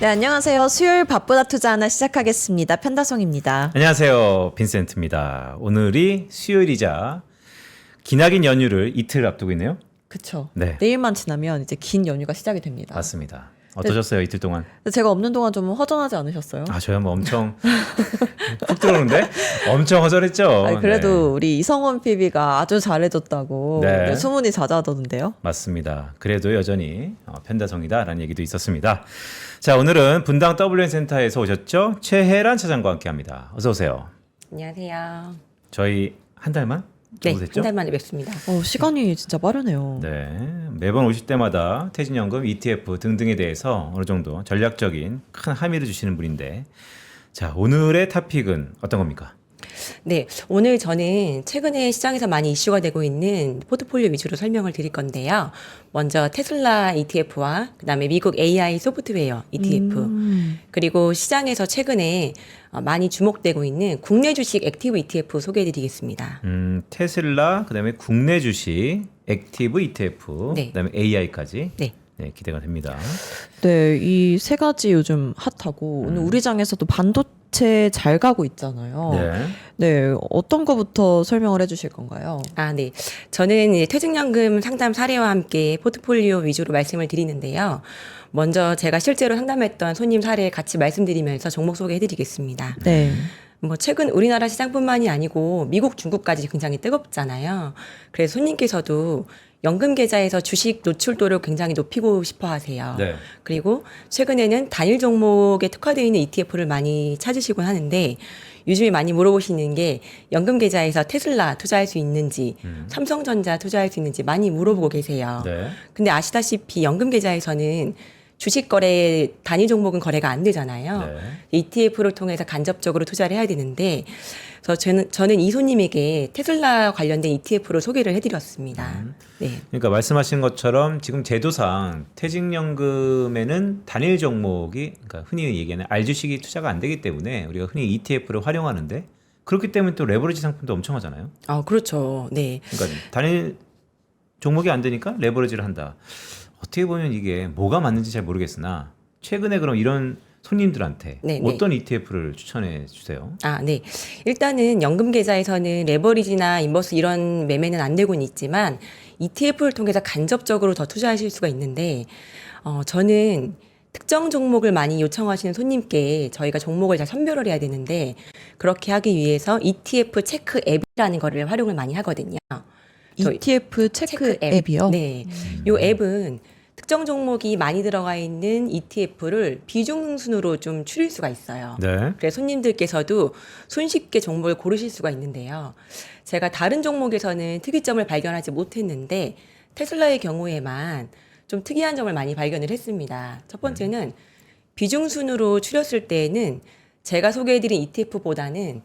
네, 안녕하세요. 수요일 바쁘다 투자 하나 시작하겠습니다. 편다송입니다. 안녕하세요. 빈센트입니다. 오늘이 수요일이자 기나긴 연휴를 이틀 앞두고 있네요. 그쵸. 네. 내일만 지나면 이제 긴 연휴가 시작이 됩니다. 맞습니다. 어떠셨어요, 이틀 동안? 제가 없는 동안 좀 허전하지 않으셨어요? 저야 뭐 엄청 푹 들어오는데 엄청 허전했죠. 아니, 그래도 네. 우리 이성원 PB가 아주 잘해줬다고 네. 소문이 자자하던데요. 맞습니다. 그래도 여전히 편다성이다라는 얘기도 있었습니다. 자, 오늘은 분당 WN센터에서 오셨죠? 최혜란 차장과 함께합니다. 어서 오세요. 안녕하세요. 저희 한 달만? 네, 정도 됐죠? 한 달 만에 뵙습니다. 시간이 진짜 빠르네요. 네, 매번 오실 때마다 퇴직연금, ETF 등등에 대해서 어느 정도 전략적인 큰 함의를 주시는 분인데, 자, 오늘의 토픽은 어떤 겁니까? 네, 오늘 저는 최근에 시장에서 많이 이슈가 되고 있는 포트폴리오 위주로 설명을 드릴 건데요. 먼저 테슬라 ETF와 그다음에 미국 AI 소프트웨어 ETF, 그리고 시장에서 최근에 많이 주목되고 있는 국내 주식 액티브 ETF 소개해드리겠습니다. 테슬라, 그다음에 국내 주식, 액티브 ETF, 네. 그다음에 AI까지. 네. 네, 기대가 됩니다. 네, 이 세 가지 요즘 핫하고 오늘 우리 장에서도 반도체 잘 가고 있잖아요. 네. 네, 어떤 거부터 설명을 해주실 건가요? 네. 저는 이제 퇴직연금 상담 사례와 함께 포트폴리오 위주로 말씀을 드리는데요. 먼저 제가 실제로 상담했던 손님 사례 같이 말씀드리면서 종목 소개해드리겠습니다. 네. 최근 우리나라 시장뿐만이 아니고 미국, 중국까지 굉장히 뜨겁잖아요. 그래서 손님께서도 연금 계좌에서 주식 노출도를 굉장히 높이고 싶어 하세요. 네. 그리고 최근에는 단일 종목에 특화되어 있는 ETF를 많이 찾으시곤 하는데 요즘에 많이 물어보시는 게 연금 계좌에서 테슬라 투자할 수 있는지 삼성전자 투자할 수 있는지 많이 물어보고 계세요. 네. 근데 아시다시피 연금 계좌에서는 주식 거래 단위 종목은 거래가 안 되잖아요. 네. ETF를 통해서 간접적으로 투자를 해야 되는데, 그래서 저는 이 손님에게 테슬라 관련된 ETF를 소개를 해드렸습니다. 네. 그러니까 말씀하신 것처럼 지금 제도상 퇴직연금에는 단일 종목이, 그러니까 흔히 얘기하는 알주식이 투자가 안 되기 때문에 우리가 흔히 ETF를 활용하는데, 그렇기 때문에 또 레버리지 상품도 엄청 하잖아요. 그렇죠. 네. 그러니까 단일 종목이 안 되니까 레버리지를 한다. 어떻게 보면 이게 뭐가 맞는지 잘 모르겠으나 최근에 그럼 이런 손님들한테 네, 어떤 ETF를 추천해 주세요? 네. 일단은 연금 계좌에서는 레버리지나 인버스 이런 매매는 안 되고는 있지만 ETF를 통해서 간접적으로 더 투자하실 수가 있는데 저는 특정 종목을 많이 요청하시는 손님께 저희가 종목을 잘 선별을 해야 되는데 그렇게 하기 위해서 ETF 체크 앱이라는 거를 활용을 많이 하거든요. ETF 체크 앱이요? 네. 이 앱은 특정 종목이 많이 들어가 있는 ETF를 비중 순으로 좀 추릴 수가 있어요. 네. 그래서 손님들께서도 손쉽게 종목을 고르실 수가 있는데요. 제가 다른 종목에서는 특이점을 발견하지 못했는데 테슬라의 경우에만 좀 특이한 점을 많이 발견을 했습니다. 첫 번째는 비중 순으로 추렸을 때에는 제가 소개해드린 ETF보다는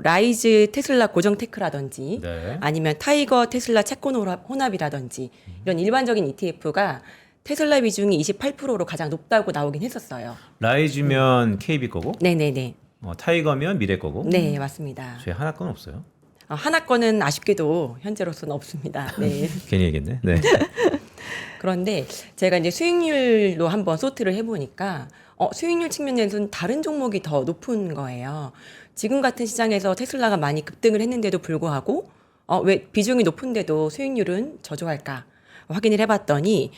라이즈 테슬라 고정 테크라든지 네. 아니면 타이거 테슬라 채권 혼합이라든지 이런 일반적인 ETF가 테슬라 비중이 28%로 가장 높다고 나오긴 했었어요. 라이즈면 KB 거고, 네네네. 타이거면 미래 거고. 네, 맞습니다. 저희 하나 건 없어요. 하나 거는 아쉽게도 현재로서는 없습니다. 네. 괜히 얘기했네. 네. 그런데 제가 이제 수익률로 한번 소트를 해보니까 수익률 측면에서는 다른 종목이 더 높은 거예요. 지금 같은 시장에서 테슬라가 많이 급등을 했는데도 불구하고 왜 비중이 높은데도 수익률은 저조할까 확인을 해봤더니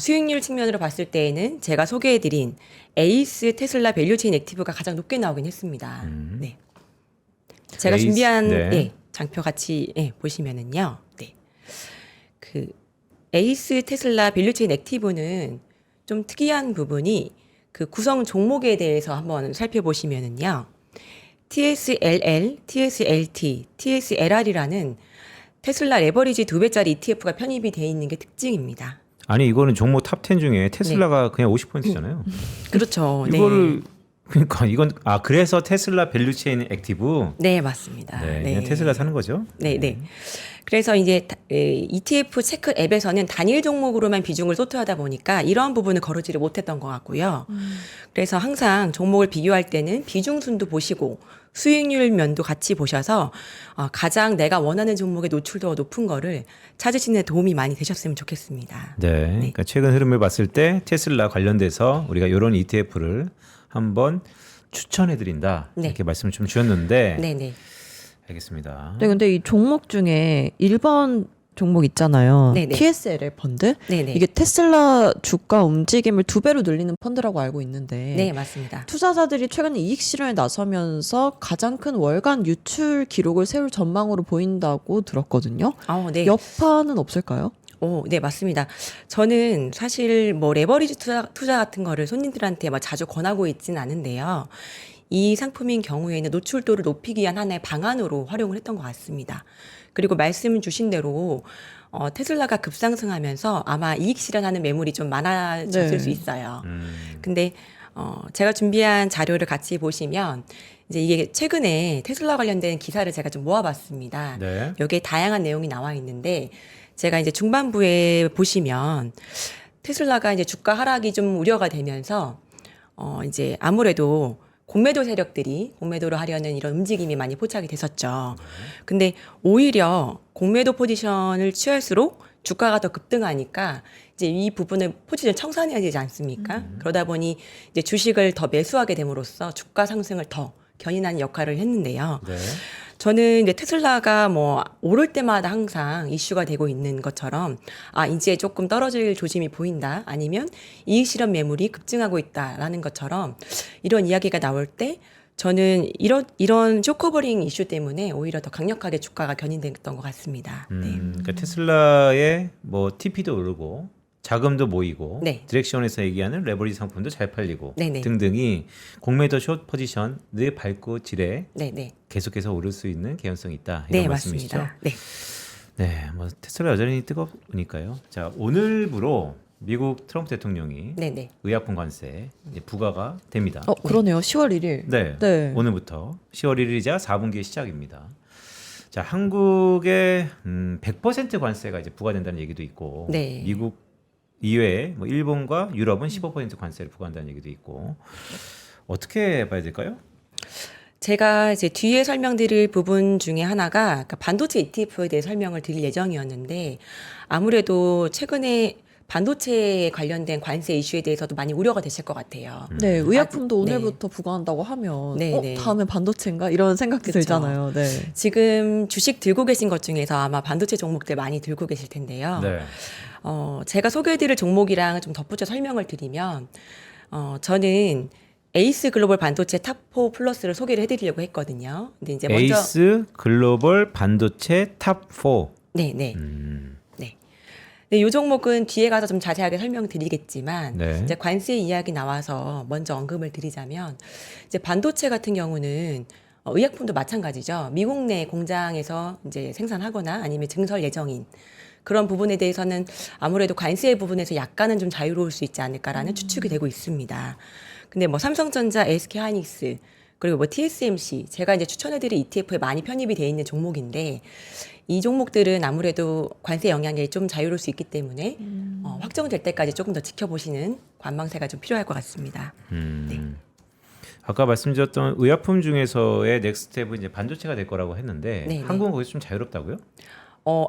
수익률 측면으로 봤을 때에는 제가 소개해드린 에이스 테슬라 밸류체인 액티브가 가장 높게 나오긴 했습니다. 네. 제가 에이스, 준비한 네. 장표 같이 보시면은요. 네. 그 에이스 테슬라 밸류체인 액티브는 좀 특이한 부분이 그 구성 종목에 대해서 한번 살펴보시면은요. TSLL, TSLT, TSLR이라는 테슬라 레버리지 2배짜리 ETF가 편입이 되어 있는 게 특징입니다. 아니 이거는 종목 탑10 중에 테슬라가 그냥 50%잖아요. 그렇죠. 이거를 그러니까 이건 그래서 테슬라 밸류체인 액티브. 네, 맞습니다. 네, 그냥 테슬라 사는 거죠. 네, 네. 그래서 이제 ETF 체크 앱에서는 단일 종목으로만 비중을 소트하다 보니까 이런 부분을 거르지를 못했던 것 같고요. 그래서 항상 종목을 비교할 때는 비중순도 보시고 수익률 면도 같이 보셔서 가장 내가 원하는 종목의 노출도가 높은 거를 찾으시는 데 도움이 많이 되셨으면 좋겠습니다. 네. 그러니까 최근 흐름을 봤을 때 테슬라 관련돼서 우리가 이런 ETF를 한번 추천해 드린다. 네. 이렇게 말씀을 좀 주셨는데 네, 네. 알겠습니다. 네, 근데 이 종목 중에 1번 종목 있잖아요. 네네. TSL의 펀드. 네네. 이게 테슬라 주가 움직임을 2배로 늘리는 펀드라고 알고 있는데 네, 맞습니다. 투자자들이 최근에 이익 실현에 나서면서 가장 큰 월간 유출 기록을 세울 전망으로 보인다고 들었거든요. 네. 여파는 없을까요? 네, 맞습니다. 저는 사실 뭐 레버리지 투자 같은 거를 손님들한테 막 자주 권하고 있지는 않은데요. 이 상품인 경우에는 노출도를 높이기 위한 하나의 방안으로 활용을 했던 것 같습니다. 그리고 말씀 주신 대로 테슬라가 급상승하면서 아마 이익 실현하는 매물이 좀 많아졌을 네. 수 있어요. 근데 제가 준비한 자료를 같이 보시면 이제 이게 최근에 테슬라 관련된 기사를 제가 좀 모아봤습니다. 네. 여기에 다양한 내용이 나와 있는데 제가 이제 중반부에 보시면 테슬라가 이제 주가 하락이 좀 우려가 되면서 이제 아무래도 공매도 세력들이 공매도를 하려는 이런 움직임이 많이 포착이 됐었죠. 근데 오히려 공매도 포지션을 취할수록 주가가 더 급등하니까 이제 이 부분을 포지션 청산해야 되지 않습니까? 그러다 보니 이제 주식을 더 매수하게 됨으로써 주가 상승을 더 견인하는 역할을 했는데요. 네. 저는 이제 테슬라가 뭐 오를 때마다 항상 이슈가 되고 있는 것처럼 이제 조금 떨어질 조짐이 보인다 아니면 이익 실현 매물이 급증하고 있다라는 것처럼 이런 이야기가 나올 때 저는 이런 쇼커버링 이슈 때문에 오히려 더 강력하게 주가가 견인됐던 것 같습니다. 네. 그러니까 테슬라의 뭐 TP도 오르고 자금도 모이고 네. 디렉션에서 얘기하는 레버리지 상품도 잘 팔리고 네네. 등등이 공매도 숏 포지션을 밟고 지래 네. 계속해서 오를 수 있는 개연성이 있다. 이런 네, 말씀이시죠? 맞습니다. 네. 네, 뭐 테슬라 여전히 뜨거우니까요. 자, 오늘부로 미국 트럼프 대통령이 네네. 의약품 관세 이제 부과가 됩니다. 그러네요. 10월 1일. 네, 네. 오늘부터 10월 1일이자 4분기의 시작입니다. 자, 한국에 100% 관세가 이제 부과된다는 얘기도 있고, 네. 미국 이외에 뭐 일본과 유럽은 15% 관세를 부과한다는 얘기도 있고, 어떻게 봐야 될까요? 제가 이제 뒤에 설명드릴 부분 중에 하나가 그러니까 반도체 ETF에 대해 설명을 드릴 예정이었는데 아무래도 최근에 반도체에 관련된 관세 이슈에 대해서도 많이 우려가 되실 것 같아요. 네, 의약품도 네. 오늘부터 부과한다고 하면 네, 네. 다음에 반도체인가 이런 생각도 그쵸. 들잖아요. 네. 지금 주식 들고 계신 것 중에서 아마 반도체 종목들 많이 들고 계실 텐데요. 네. 제가 소개해드릴 종목이랑 좀 덧붙여 설명을 드리면 저는 에이스 글로벌 반도체 탑4 플러스를 소개를 해드리려고 했거든요. 근데 이제 먼저 에이스 글로벌 반도체 탑4. 네. 네, 이 종목은 뒤에 가서 좀 자세하게 설명드리겠지만 네. 이제 관세 이야기 나와서 먼저 언급을 드리자면 이제 반도체 같은 경우는 의약품도 마찬가지죠. 미국 내 공장에서 이제 생산하거나 아니면 증설 예정인 그런 부분에 대해서는 아무래도 관세 부분에서 약간은 좀 자유로울 수 있지 않을까라는 추측이 되고 있습니다. 근데 뭐 삼성전자, SK하이닉스 그리고 뭐 TSMC 제가 이제 추천해드릴 ETF에 많이 편입이 돼 있는 종목인데 이 종목들은 아무래도 관세 영향이 좀 자유로울 수 있기 때문에 확정될 때까지 조금 더 지켜보시는 관망세가 좀 필요할 것 같습니다. 네. 아까 말씀드렸던 의약품 중에서의 넥스트 스텝은 이제 반도체가 될 거라고 했는데 네, 네. 한국은 거기서 좀 자유롭다고요?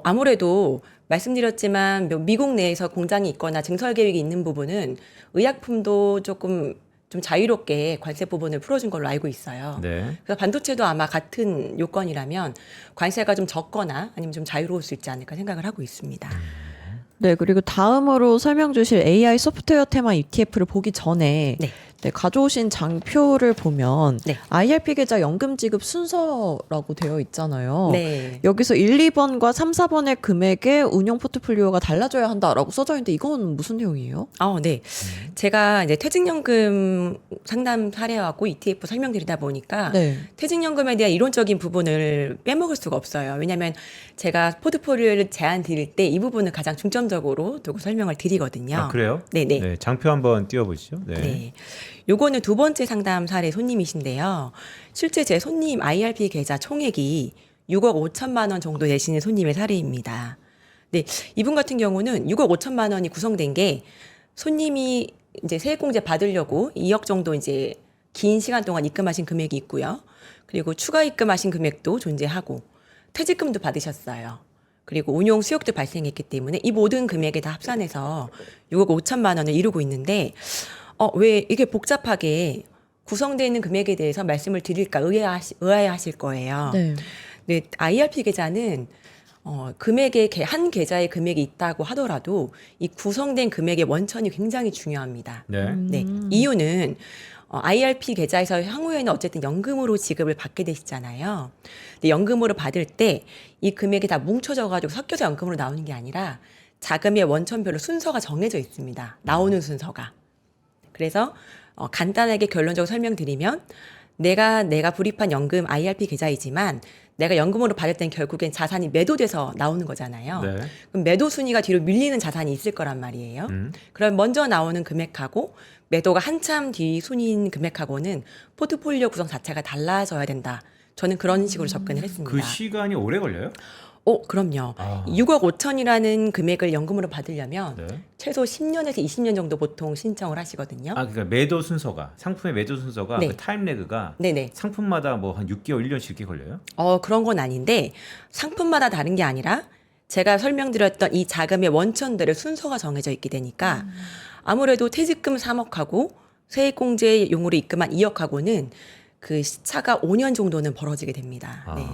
아무래도 말씀드렸지만 미국 내에서 공장이 있거나 증설 계획이 있는 부분은 의약품도 조금 좀 자유롭게 관세 부분을 풀어준 걸로 알고 있어요. 네. 그래서 반도체도 아마 같은 요건이라면 관세가 좀 적거나 아니면 좀 자유로울 수 있지 않을까 생각을 하고 있습니다. 네, 그리고 다음으로 설명 주실 AI 소프트웨어 테마 ETF를 보기 전에 네. 가져오신 장표를 보면 네. IRP 계좌 연금 지급 순서라고 되어 있잖아요. 네. 여기서 1, 2번과 3, 4번의 금액에 운용 포트폴리오가 달라져야 한다라고 써져 있는데 이건 무슨 내용이에요? 네. 제가 이제 퇴직연금 상담 사례하고 ETF 설명드리다 보니까 네. 퇴직연금에 대한 이론적인 부분을 빼먹을 수가 없어요. 왜냐하면 제가 포트폴리오를 제안 드릴 때 이 부분을 가장 중점적으로 두고 설명을 드리거든요. 아, 그래요? 네네. 네, 장표 한번 띄워보시죠. 네. 네. 요거는 두 번째 상담 사례 손님이신데요. 실제 제 손님 IRP 계좌 총액이 6억 5천만 원 정도 되시는 손님의 사례입니다. 네, 이분 같은 경우는 6억 5천만 원이 구성된 게 손님이 이제 세액공제 받으려고 2억 정도 이제 긴 시간 동안 입금하신 금액이 있고요. 그리고 추가 입금하신 금액도 존재하고 퇴직금도 받으셨어요. 그리고 운용 수익도 발생했기 때문에 이 모든 금액에 다 합산해서 6억 5천만 원을 이루고 있는데 왜 이게 복잡하게 구성되어 있는 금액에 대해서 말씀을 드릴까 의아해하실 거예요. 네. 네, IRP 계좌는 금액의 한 계좌에 금액이 있다고 하더라도 이 구성된 금액의 원천이 굉장히 중요합니다. 네. 네, 이유는 IRP 계좌에서 향후에는 어쨌든 연금으로 지급을 받게 되시잖아요. 근데 연금으로 받을 때 이 금액이 다 뭉쳐져 가지고 섞여서 연금으로 나오는 게 아니라 자금의 원천별로 순서가 정해져 있습니다. 나오는 순서가. 그래서 간단하게 결론적으로 설명드리면 내가 불입한 연금 IRP 계좌이지만 내가 연금으로 받을 땐 결국엔 자산이 매도돼서 나오는 거잖아요. 네. 그럼 매도 순위가 뒤로 밀리는 자산이 있을 거란 말이에요. 그럼 먼저 나오는 금액하고 매도가 한참 뒤 순위인 금액하고는 포트폴리오 구성 자체가 달라져야 된다. 저는 그런 식으로 접근을 했습니다. 그 시간이 오래 걸려요? 그럼요. 아. 6억 5천이라는 금액을 연금으로 받으려면 네. 최소 10년에서 20년 정도 보통 신청을 하시거든요. 아, 그러니까 매도 순서가 상품의 매도 순서가 네. 그 타임 레그가 네네. 상품마다 뭐 한 6개월, 1년씩 이렇게 걸려요? 그런 건 아닌데 상품마다 다른 게 아니라 제가 설명드렸던 이 자금의 원천들의 순서가 정해져 있게 되니까 아무래도 퇴직금 3억하고 세액공제용으로 입금한 2억하고는 그 시차가 5년 정도는 벌어지게 됩니다. 네.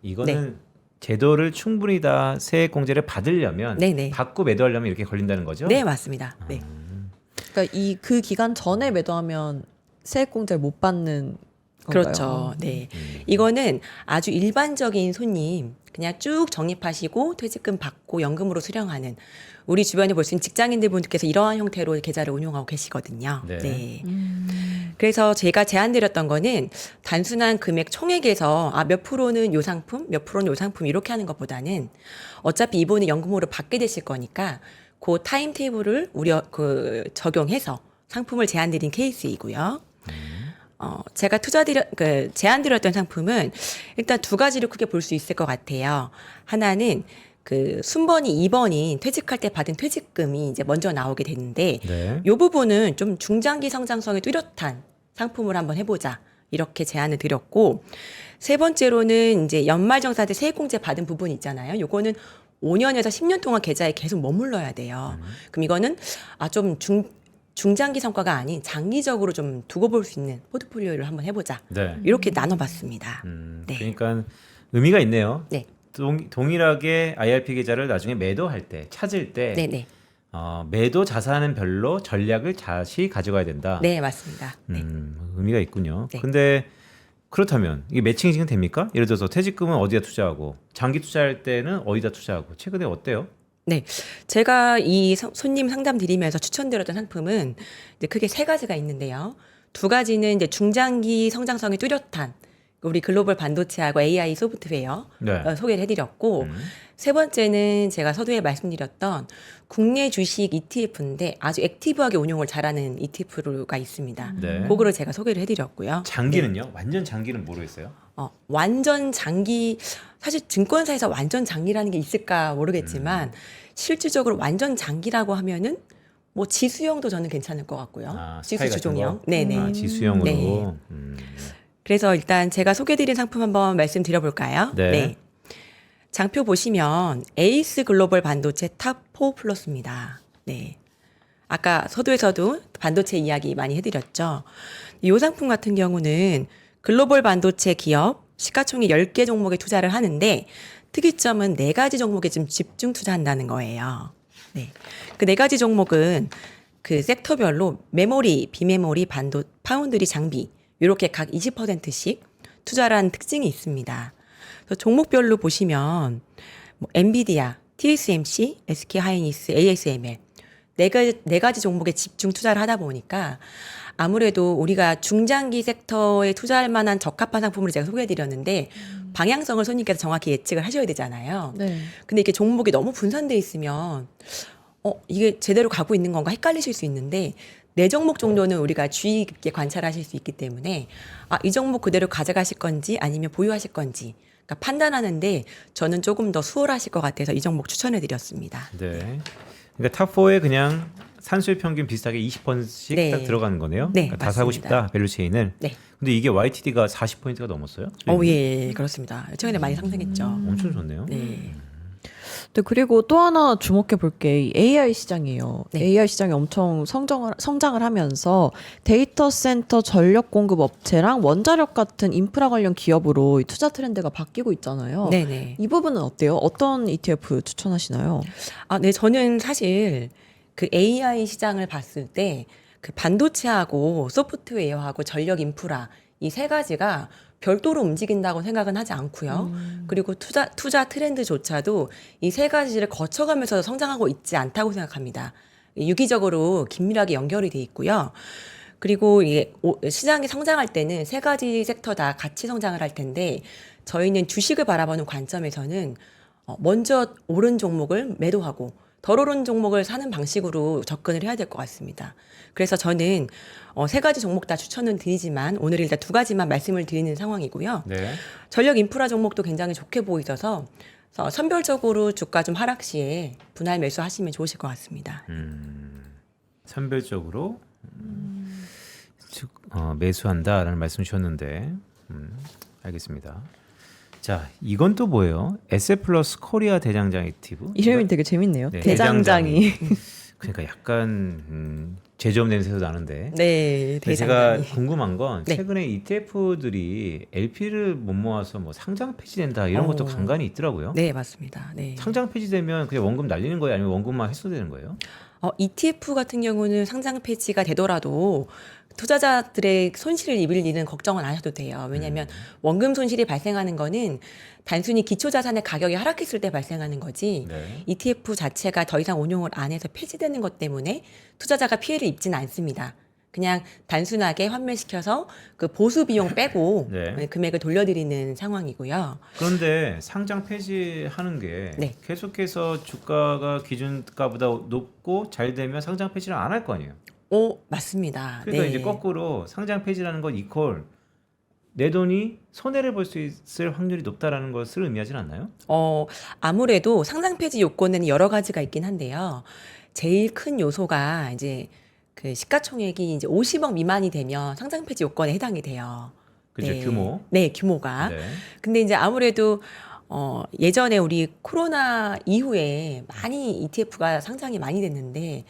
이거는 제도를 충분히 다 세액 공제를 받으려면 네네. 받고 매도하려면 이렇게 걸린다는 거죠? 네, 맞습니다. 네. 그러니까 그 기간 전에 매도하면 세액공제를 못 받는 건가요? 그렇죠. 네. 이거는 아주 일반적인 손님 그냥 쭉 적립하시고 퇴직금 받고 연금으로 수령하는 우리 주변에 볼 수 있는 직장인들 분들께서 이러한 형태로 계좌를 운용하고 계시거든요. 네. 네. 그래서 제가 제안드렸던 거는 단순한 금액 총액에서 몇 프로는 요 상품, 몇 프로는 요 상품 이렇게 하는 것보다는 어차피 이번에 연금으로 받게 되실 거니까 그 타임 테이블을 적용해서 상품을 제안드린 케이스이고요. 제가 제안드렸던 상품은 일단 두 가지로 크게 볼 수 있을 것 같아요. 하나는 그 순번이 2번인 퇴직할 때 받은 퇴직금이 이제 먼저 나오게 되는데 네. 이 부분은 좀 중장기 성장성이 뚜렷한 상품을 한번 해보자 이렇게 제안을 드렸고 세 번째로는 이제 연말정산 때 세액공제 받은 부분 있잖아요. 요거는 5년에서 10년 동안 계좌에 계속 머물러야 돼요. 그럼 이거는 좀 중장기 성과가 아닌 장기적으로 좀 두고 볼 수 있는 포트폴리오를 한번 해보자. 네. 이렇게 나눠봤습니다. 네. 그러니까 의미가 있네요. 네. 동일하게 IRP 계좌를 나중에 매도할 때 찾을 때 네네. 매도 자산은 별로 전략을 다시 가져가야 된다. 네, 맞습니다. 네. 의미가 있군요. 네. 근데 그렇다면 이게 매칭이 지금 됩니까? 예를 들어서 퇴직금은 어디다 투자하고 장기 투자할 때는 어디다 투자하고 최근에 어때요? 네. 제가 이 손님 상담 드리면서 추천드렸던 상품은 이제 크게 세 가지가 있는데요. 두 가지는 이제 중장기 성장성이 뚜렷한 우리 글로벌 반도체하고 AI 소프트웨어 네. 소개를 해드렸고 세 번째는 제가 서두에 말씀드렸던 국내 주식 ETF인데 아주 액티브하게 운용을 잘하는 ETF가 있습니다. 네. 그거를 제가 소개를 해드렸고요. 장기는요? 완전 장기는 모르겠어요. 완전 장기 사실 증권사에서 완전 장기라는 게 있을까 모르겠지만 실질적으로 완전 장기라고 하면은 뭐 지수형도 저는 괜찮을 것 같고요. 지수 스파이 같은 주종형. 거? 네네. 지수형으로. 네. 그래서 일단 제가 소개드린 상품 한번 말씀드려볼까요? 네. 장표 보시면 에이스 글로벌 반도체 탑4 플러스입니다. 네. 아까 서두에서도 반도체 이야기 많이 해드렸죠. 이 상품 같은 경우는 글로벌 반도체 기업 시가총액 10개 종목에 투자를 하는데 특이점은 4가지 종목에 좀 집중 투자한다는 거예요. 네. 그 4가지 종목은 그 섹터별로 메모리, 비메모리, 파운드리, 장비 이렇게 각 20%씩 투자를 하는 특징이 있습니다. 그래서 종목별로 보시면 엔비디아, TSMC, SK하이닉스, ASML 네 가지 종목에 집중 투자를 하다 보니까 아무래도 우리가 중장기 섹터에 투자할 만한 적합한 상품을 제가 소개해드렸는데 방향성을 손님께서 정확히 예측을 하셔야 되잖아요. 네. 근데 이렇게 종목이 너무 분산돼 있으면 이게 제대로 가고 있는 건가 헷갈리실 수 있는데 네 종목 정도는 우리가 주의 깊게 관찰하실 수 있기 때문에 이 종목 그대로 가져가실 건지 아니면 보유하실 건지 그러니까 판단하는데 저는 조금 더 수월하실 것 같아서 이 종목 추천해 드렸습니다. 네. 그러니까 탑4에 그냥 산수의 평균 비슷하게 20%씩 네. 딱 들어가는 거네요. 네, 그러니까 다 사고 맞습니다. 싶다 밸류체인을. 네. 근데 이게 YTD가 40%가 넘었어요? 예, 그렇습니다. 최근에 많이 상승했죠. 엄청 좋네요. 네. 네, 그리고 또 하나 주목해 볼 게 AI 시장이에요. 네. AI 시장이 엄청 성장을 하면서 데이터 센터 전력 공급 업체랑 원자력 같은 인프라 관련 기업으로 이 투자 트렌드가 바뀌고 있잖아요. 네네. 이 부분은 어때요? 어떤 ETF 추천하시나요? 네, 저는 사실 그 AI 시장을 봤을 때 그 반도체하고 소프트웨어하고 전력 인프라 이 세 가지가 별도로 움직인다고 생각은 하지 않고요. 그리고 투자 트렌드조차도 이 세 가지를 거쳐가면서 성장하고 있지 않다고 생각합니다. 유기적으로 긴밀하게 연결이 돼 있고요. 그리고 이게 시장이 성장할 때는 세 가지 섹터 다 같이 성장을 할 텐데 저희는 주식을 바라보는 관점에서는 먼저 오른 종목을 매도하고 덜 오른 종목을 사는 방식으로 접근을 해야 될 것 같습니다. 그래서 저는 세 가지 종목 다 추천은 드리지만 오늘 일단 두 가지만 말씀을 드리는 상황이고요. 네. 전력 인프라 종목도 굉장히 좋게 보이셔서 선별적으로 주가 좀 하락 시에 분할 매수하시면 좋으실 것 같습니다. 선별적으로 매수한다라는 말씀 주셨는데 알겠습니다. 자, 이건 또 뭐예요? 에세플러스 코리아 대장장 액티브? 이름이 되게 재밌네요. 네, 대장장이. 그러니까 약간 제조업 냄새도 나는데. 네, 근데 제가 대장장이. 궁금한 건 네. 최근에 ETF들이 LP를 못 모아서 뭐 상장 폐지된다 이런 것도 간간히 있더라고요. 네, 맞습니다. 네. 상장 폐지되면 그냥 원금 날리는 거예요? 아니면 원금만 회수되는 거예요? ETF 같은 경우는 상장 폐지가 되더라도 투자자들의 손실을 입을 일은 걱정은 안 하셔도 돼요. 왜냐하면 원금 손실이 발생하는 거는 단순히 기초자산의 가격이 하락했을 때 발생하는 거지 네. ETF 자체가 더 이상 운용을 안 해서 폐지되는 것 때문에 투자자가 피해를 입지는 않습니다. 그냥 단순하게 환매시켜서 그 보수 비용 빼고 네. 금액을 돌려드리는 상황이고요. 그런데 상장 폐지하는 게 네. 계속해서 주가가 기준가보다 높고 잘 되면 상장 폐지를 안 할 거 아니에요. 맞습니다. 그러니까 네. 이제 거꾸로 상장 폐지라는 건 이퀄 내 돈이 손해를 볼 수 있을 확률이 높다라는 것을 의미하진 않나요? 아무래도 상장 폐지 요건에는 여러 가지가 있긴 한데요. 제일 큰 요소가 이제 그 시가총액이 이제 50억 미만이 되면 상장 폐지 요건에 해당이 돼요. 그죠, 네. 규모. 네, 규모가. 네. 근데 이제 아무래도 예전에 우리 코로나 이후에 많이 ETF가 상장이 많이 됐는데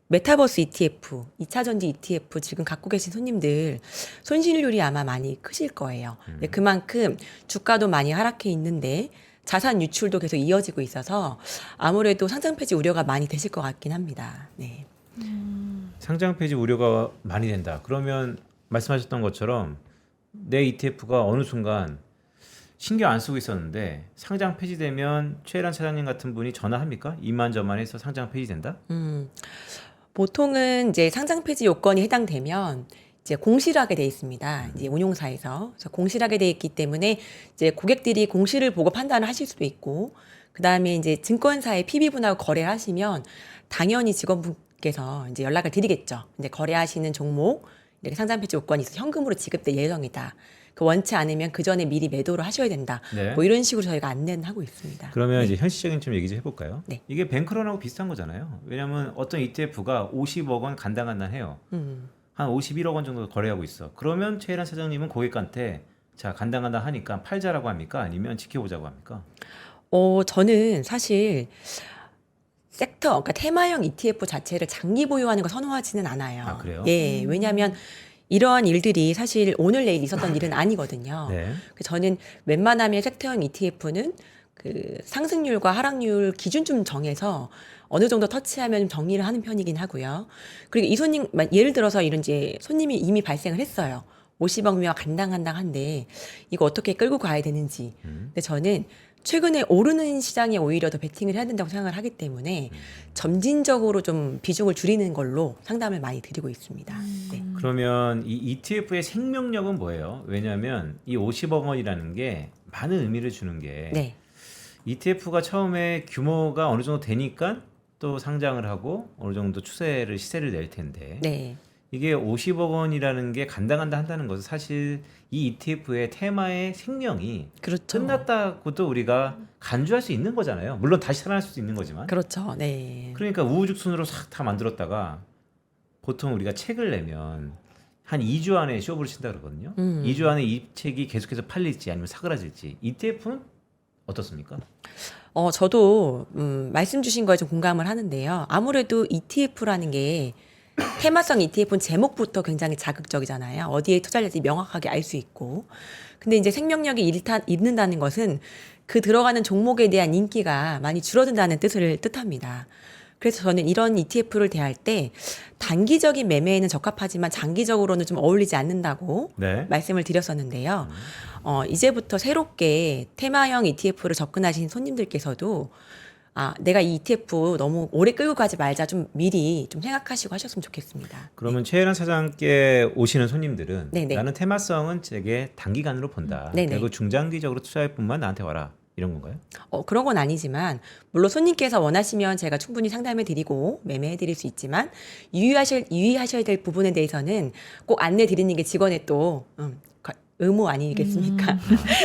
메타버스 ETF, 2차 전지 ETF 지금 갖고 계신 손님들 손실률이 아마 많이 크실 거예요. 근데 그만큼 주가도 많이 하락해 있는데 자산 유출도 계속 이어지고 있어서 아무래도 상장 폐지 우려가 많이 되실 것 같긴 합니다. 네. 상장 폐지 우려가 많이 된다. 그러면 말씀하셨던 것처럼 내 ETF가 어느 순간 신경 안 쓰고 있었는데 상장 폐지되면 최혜란 차장님 같은 분이 전화합니까? 이만저만해서 상장 폐지된다? 보통은 이제 상장 폐지 요건이 해당되면 이제 공시하게 돼 있습니다. 이제 운용사에서. 그래서 공시하게 돼 있기 때문에 이제 고객들이 공시를 보고 판단을 하실 수도 있고, 그 다음에 이제 증권사의 PB분하고 거래를 하시면 당연히 직원분께서 이제 연락을 드리겠죠. 이제 거래하시는 종목, 이렇게 상장 폐지 요건이 있어 현금으로 지급될 예정이다. 그 원치 않으면 그 전에 미리 매도를 하셔야 된다. 네. 뭐 이런 식으로 저희가 안내는 하고 있습니다. 그러면 이제 현실적인 좀 얘기 좀 해볼까요? 네. 이게 뱅크런하고 비슷한 거잖아요. 왜냐하면 어떤 ETF가 50억 원 간당간당해요. 한 51억 원 정도 거래하고 있어. 그러면 최혜란 사장님은 고객한테 자 간당간당하니까 팔자라고 합니까? 아니면 지켜보자고 합니까? 저는 사실 섹터, 그러니까 테마형 ETF 자체를 장기 보유하는 거 선호하지는 않아요. 아, 그래요? 예, 왜냐하면 이러한 일들이 사실 오늘 내일 있었던 일은 아니거든요. 네. 저는 웬만하면 섹터형 ETF는 그 상승률과 하락률 기준 좀 정해서 어느 정도 터치하면 좀 정리를 하는 편이긴 하고요. 그리고 이 손님, 예를 들어서 이런 이제 손님이 이미 발생을 했어요. 50억 미만 간당간당한데 이거 어떻게 끌고 가야 되는지. 근데 저는 최근에 오르는 시장에 오히려 더 베팅을 해야 된다고 생각을 하기 때문에 점진적으로 좀 비중을 줄이는 걸로 상담을 많이 드리고 있습니다. 네. 그러면 이 ETF의 생명력은 뭐예요? 왜냐하면 이 50억 원이라는 게 많은 의미를 주는 게 네. ETF가 처음에 규모가 어느 정도 되니까 또 상장을 하고 어느 정도 시세를 낼 텐데 네. 이게 50억 원이라는 게 간당간당 한다는 것은 사실 이 ETF의 테마의 생명이 그렇죠. 끝났다고도 우리가 간주할 수 있는 거잖아요. 물론 다시 살아날 수도 있는 거지만. 그렇죠. 네. 그러니까 우후죽순으로 싹 다 만들었다가 보통 우리가 책을 내면 한 2주 안에 쇼부를 친다 그러거든요. 2주 안에 이 책이 계속해서 팔릴지 아니면 사그라질지. ETF는 어떻습니까? 저도 말씀 주신 거에 좀 공감을 하는데요. 아무래도 ETF라는 게 테마성 ETF는 제목부터 굉장히 자극적이잖아요. 어디에 투자를 할지 명확하게 알 수 있고. 근데 이제 생명력이 잃는다는 것은 그 들어가는 종목에 대한 인기가 많이 줄어든다는 뜻을 뜻합니다. 그래서 저는 이런 ETF를 대할 때 단기적인 매매에는 적합하지만 장기적으로는 좀 어울리지 않는다고 네. 말씀을 드렸었는데요. 이제부터 새롭게 테마형 ETF를 접근하신 손님들께서도 내가 이 ETF 너무 오래 끌고 가지 말자 좀 미리 좀 생각하시고 하셨으면 좋겠습니다. 그러면 최혜란 사장께 오시는 손님들은 네네. 나는 테마성은 되게 단기간으로 본다. 네네. 그리고 중장기적으로 투자할 뿐만 나한테 와라. 이런 건가요? 그런 건 아니지만 물론 손님께서 원하시면 제가 충분히 상담해 드리고 매매해 드릴 수 있지만 유의하셔야 될 부분에 대해서는 꼭 안내 드리는 게 직원의 또 의무 아니겠습니까?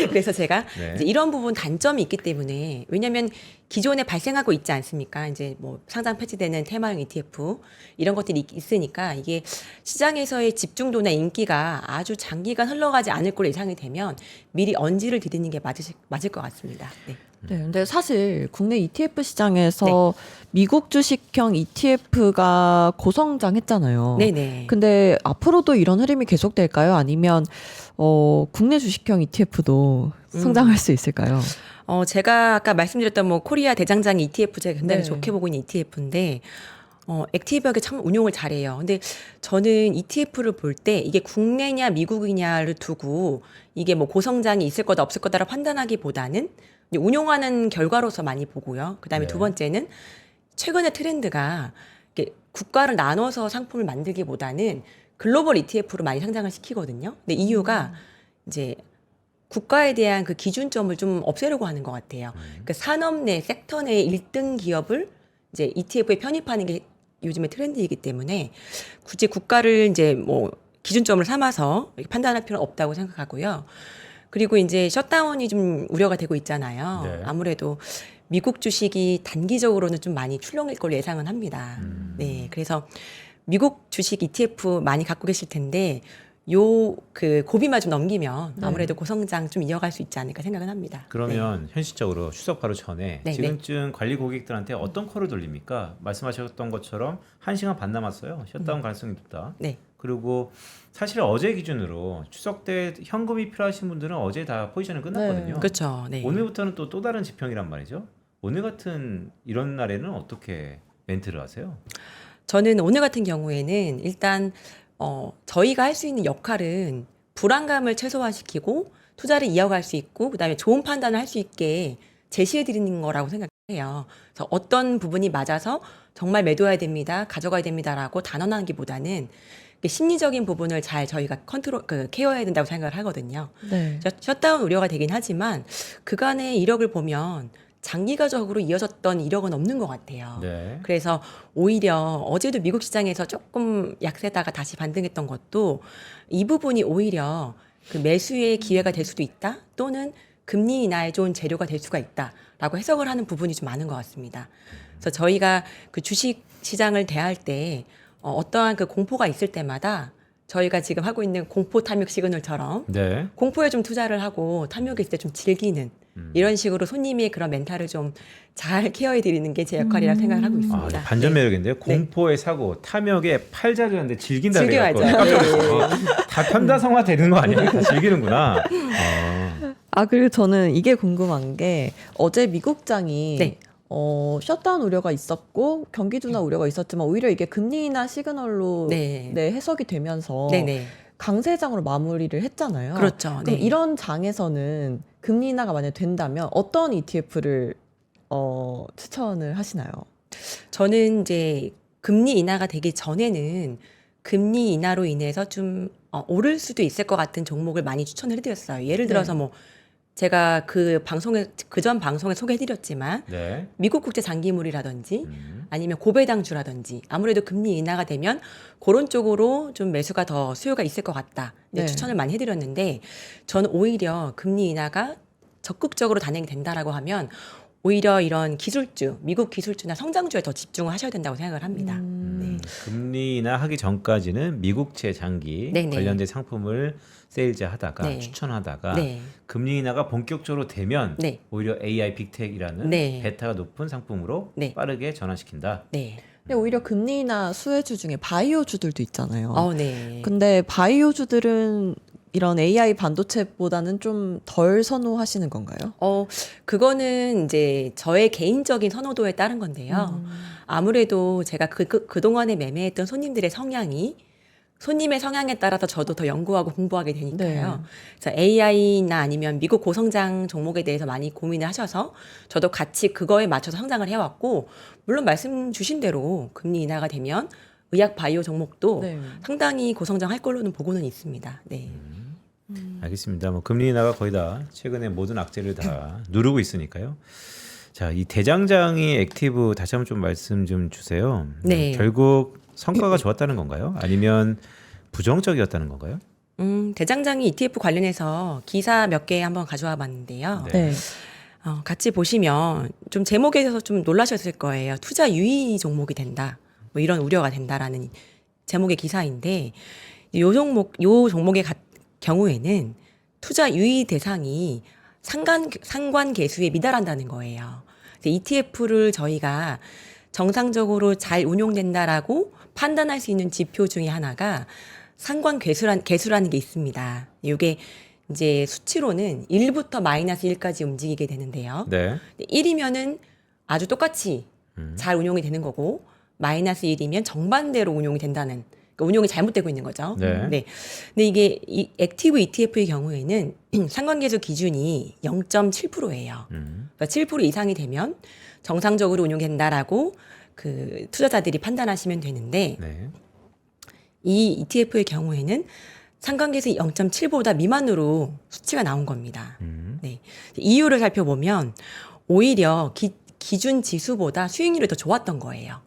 그래서 제가 네. 이제 이런 부분 단점이 있기 때문에 왜냐하면 기존에 발생하고 있지 않습니까? 이제 뭐 상장 폐지되는 테마형 ETF 이런 것들이 있으니까 이게 시장에서의 집중도나 인기가 아주 장기간 흘러가지 않을 걸로 예상이 되면 미리 언지를 드리는 게 맞을 것 같습니다. 네. 네, 근데 사실 국내 ETF 시장에서 미국 주식형 ETF가 고성장했잖아요. 네네. 근데 앞으로도 이런 흐름이 계속될까요? 아니면 국내 주식형 ETF도 성장할 수 있을까요? 제가 아까 말씀드렸던 뭐 코리아 대장장 ETF 제가 굉장히 네. 좋게 보고 있는 ETF인데 액티브하게 참 운용을 잘해요. 근데 저는 ETF를 볼 때 이게 국내냐 미국이냐를 두고 이게 뭐 고성장이 있을 거다 없을 거다를 판단하기보다는 이제 운용하는 결과로서 많이 보고요. 그다음에 네. 두 번째는 최근의 트렌드가 이렇게 국가를 나눠서 상품을 만들기보다는 글로벌 ETF로 많이 상장을 시키거든요. 근데 이유가 이제 국가에 대한 그 기준점을 좀 없애려고 하는 것 같아요. 그 산업 내 섹터 내 1등 기업을 이제 ETF에 편입하는 게 요즘의 트렌드이기 때문에 굳이 국가를 이제 뭐 기준점을 삼아서 이렇게 판단할 필요는 없다고 생각하고요. 그리고 이제 셧다운이 좀 우려가 되고 있잖아요. 네. 아무래도 미국 주식이 단기적으로는 좀 많이 출렁일 걸로 예상은 합니다. 네, 그래서 미국 주식 ETF 많이 갖고 계실 텐데 그 고비만 좀 넘기면 아무래도 고성장 좀 이어갈 수 있지 않을까 생각은 합니다. 그러면 현실적으로 추석 바로 전에 네, 지금쯤 관리 고객들한테 어떤 콜을 돌립니까? 말씀하셨던 것처럼 1시간 반 남았어요. 셧다운 가능성이 높다. 네. 그리고 사실 어제 기준으로 추석 때 현금이 필요하신 분들은 어제 다 포지션이 끝났거든요. 네. 그렇죠. 네. 오늘부터는 또 다른 지평이란 말이죠. 오늘 같은 이런 날에는 어떻게 멘트를 하세요? 저는 오늘 같은 경우에는 일단 저희가 할 수 있는 역할은 불안감을 최소화시키고 투자를 이어갈 수 있고 그다음에 좋은 판단을 할 수 있게 제시해 드리는 거라고 생각해요. 그래서 어떤 부분이 맞아서 정말 매도해야 됩니다, 가져가야 됩니다라고 단언하기보다는 심리적인 부분을 잘 저희가 케어해야 된다고 생각을 하거든요. 네. 셧다운 우려가 되긴 하지만 그간의 이력을 보면 장기가적으로 이어졌던 이력은 없는 것 같아요. 네. 그래서 오히려 어제도 미국 시장에서 조금 약세다가 다시 반등했던 것도 이 부분이 오히려 그 매수의 기회가 될 수도 있다 또는 금리 인하에 좋은 재료가 될 수가 있다라고 해석을 하는 부분이 좀 많은 것 같습니다. 그래서 저희가 그 주식 시장을 대할 때 어떠한 그 공포가 있을 때마다 저희가 지금 하고 있는 공포 탐욕 시그널처럼 네. 공포에 좀 투자를 하고 탐욕이 있을 때 좀 즐기는 이런 식으로 손님의 그런 멘탈을 좀 잘 케어해 드리는 게 제 역할이라고 생각을 하고 있습니다. 반전 네. 매력인데요. 공포의 사고, 탐욕에 팔자주는데 즐긴다 즐겨야죠. 그래갖고 다 편다성화 되는 거 아니야? 다 즐기는구나. 그리고 저는 이게 궁금한 게 어제 미국장이 네. 셧다운 우려가 있었고 경기 둔화 우려가 있었지만 오히려 이게 금리 인하 시그널로 네. 해석이 되면서 네네. 강세장으로 마무리를 했잖아요. 그렇죠. 그럼 네. 이런 장에서는 금리 인하가 만약 된다면 어떤 ETF를 추천을 하시나요? 저는 이제 금리 인하가 되기 전에는 금리 인하로 인해서 좀 오를 수도 있을 것 같은 종목을 많이 추천을 해드렸어요. 예를 들어서 네. 뭐 제가 그전 방송에 소개해드렸지만 네. 미국 국제 장기물이라든지 아니면 고배당주라든지 아무래도 금리 인하가 되면 그런 쪽으로 좀 매수가 더 수요가 있을 것 같다. 네. 추천을 많이 해드렸는데 저는 오히려 금리 인하가 적극적으로 단행이 된다라고 하면 오히려 이런 기술주, 미국 기술주나 성장주에 더 집중을 하셔야 된다고 생각을 합니다. 금리 인하 하기 전까지는 미국채 장기 네네. 관련된 상품을 세일즈하다가 네. 추천하다가 네. 금리 인하가 본격적으로 되면 네. 오히려 AI 빅텍이라는 네. 베타가 높은 상품으로 네. 빠르게 전환시킨다. 네. 근데 오히려 금리나 수혜주 중에 바이오주들도 있잖아요. 네. 근데 바이오주들은 이런 AI 반도체보다는 좀 덜 선호하시는 건가요? 그거는 이제 저의 개인적인 선호도에 따른 건데요. 아무래도 제가 그동안에 매매했던 손님들의 성향이 손님의 성향에 따라서 저도 더 연구하고 공부하게 되니까요. 그래서 AI나 아니면 미국 고성장 종목에 대해서 많이 고민을 하셔서 저도 같이 그거에 맞춰서 성장을 해왔고, 물론 말씀 주신 대로 금리 인하가 되면 의약 바이오 종목도 네. 상당히 고성장할 걸로는 보고는 있습니다. 네. 알겠습니다. 뭐 금리 인하가 거의 다 최근에 모든 악재를 다 누르고 있으니까요. 자, 이 대장장이 액티브 다시 한번 좀 말씀 좀 주세요. 네. 결국 성과가 좋았다는 건가요? 아니면 부정적이었다는 건가요? 대장장이 ETF 관련해서 기사 몇 개 한번 가져와 봤는데요. 네. 네. 같이 보시면 좀 제목에서 좀 놀라셨을 거예요. 투자 유의 종목이 된다. 뭐 이런 우려가 된다라는 제목의 기사인데, 요 종목의 경우에는 투자 유의 대상이 상관 계수에 미달한다는 거예요. ETF를 저희가 정상적으로 잘 운용된다라고 판단할 수 있는 지표 중에 하나가 상관 계수라는 게 있습니다. 이게 이제 수치로는 1부터 마이너스 1까지 움직이게 되는데요. 네. 1이면은 아주 똑같이 잘 운용이 되는 거고, 마이너스 1이면 정반대로 운용이 된다는, 그러니까 운용이 잘못되고 있는 거죠. 네. 근데 이게 이 액티브 ETF의 경우에는 상관계수 기준이 0.7%예요. 그러니까 7% 이상이 되면 정상적으로 운용된다라고 그 투자자들이 판단하시면 되는데, 네. 이 ETF의 경우에는 상관계수 0.7보다 미만으로 수치가 나온 겁니다. 네. 이유를 살펴보면 오히려 기준 지수보다 수익률이 더 좋았던 거예요.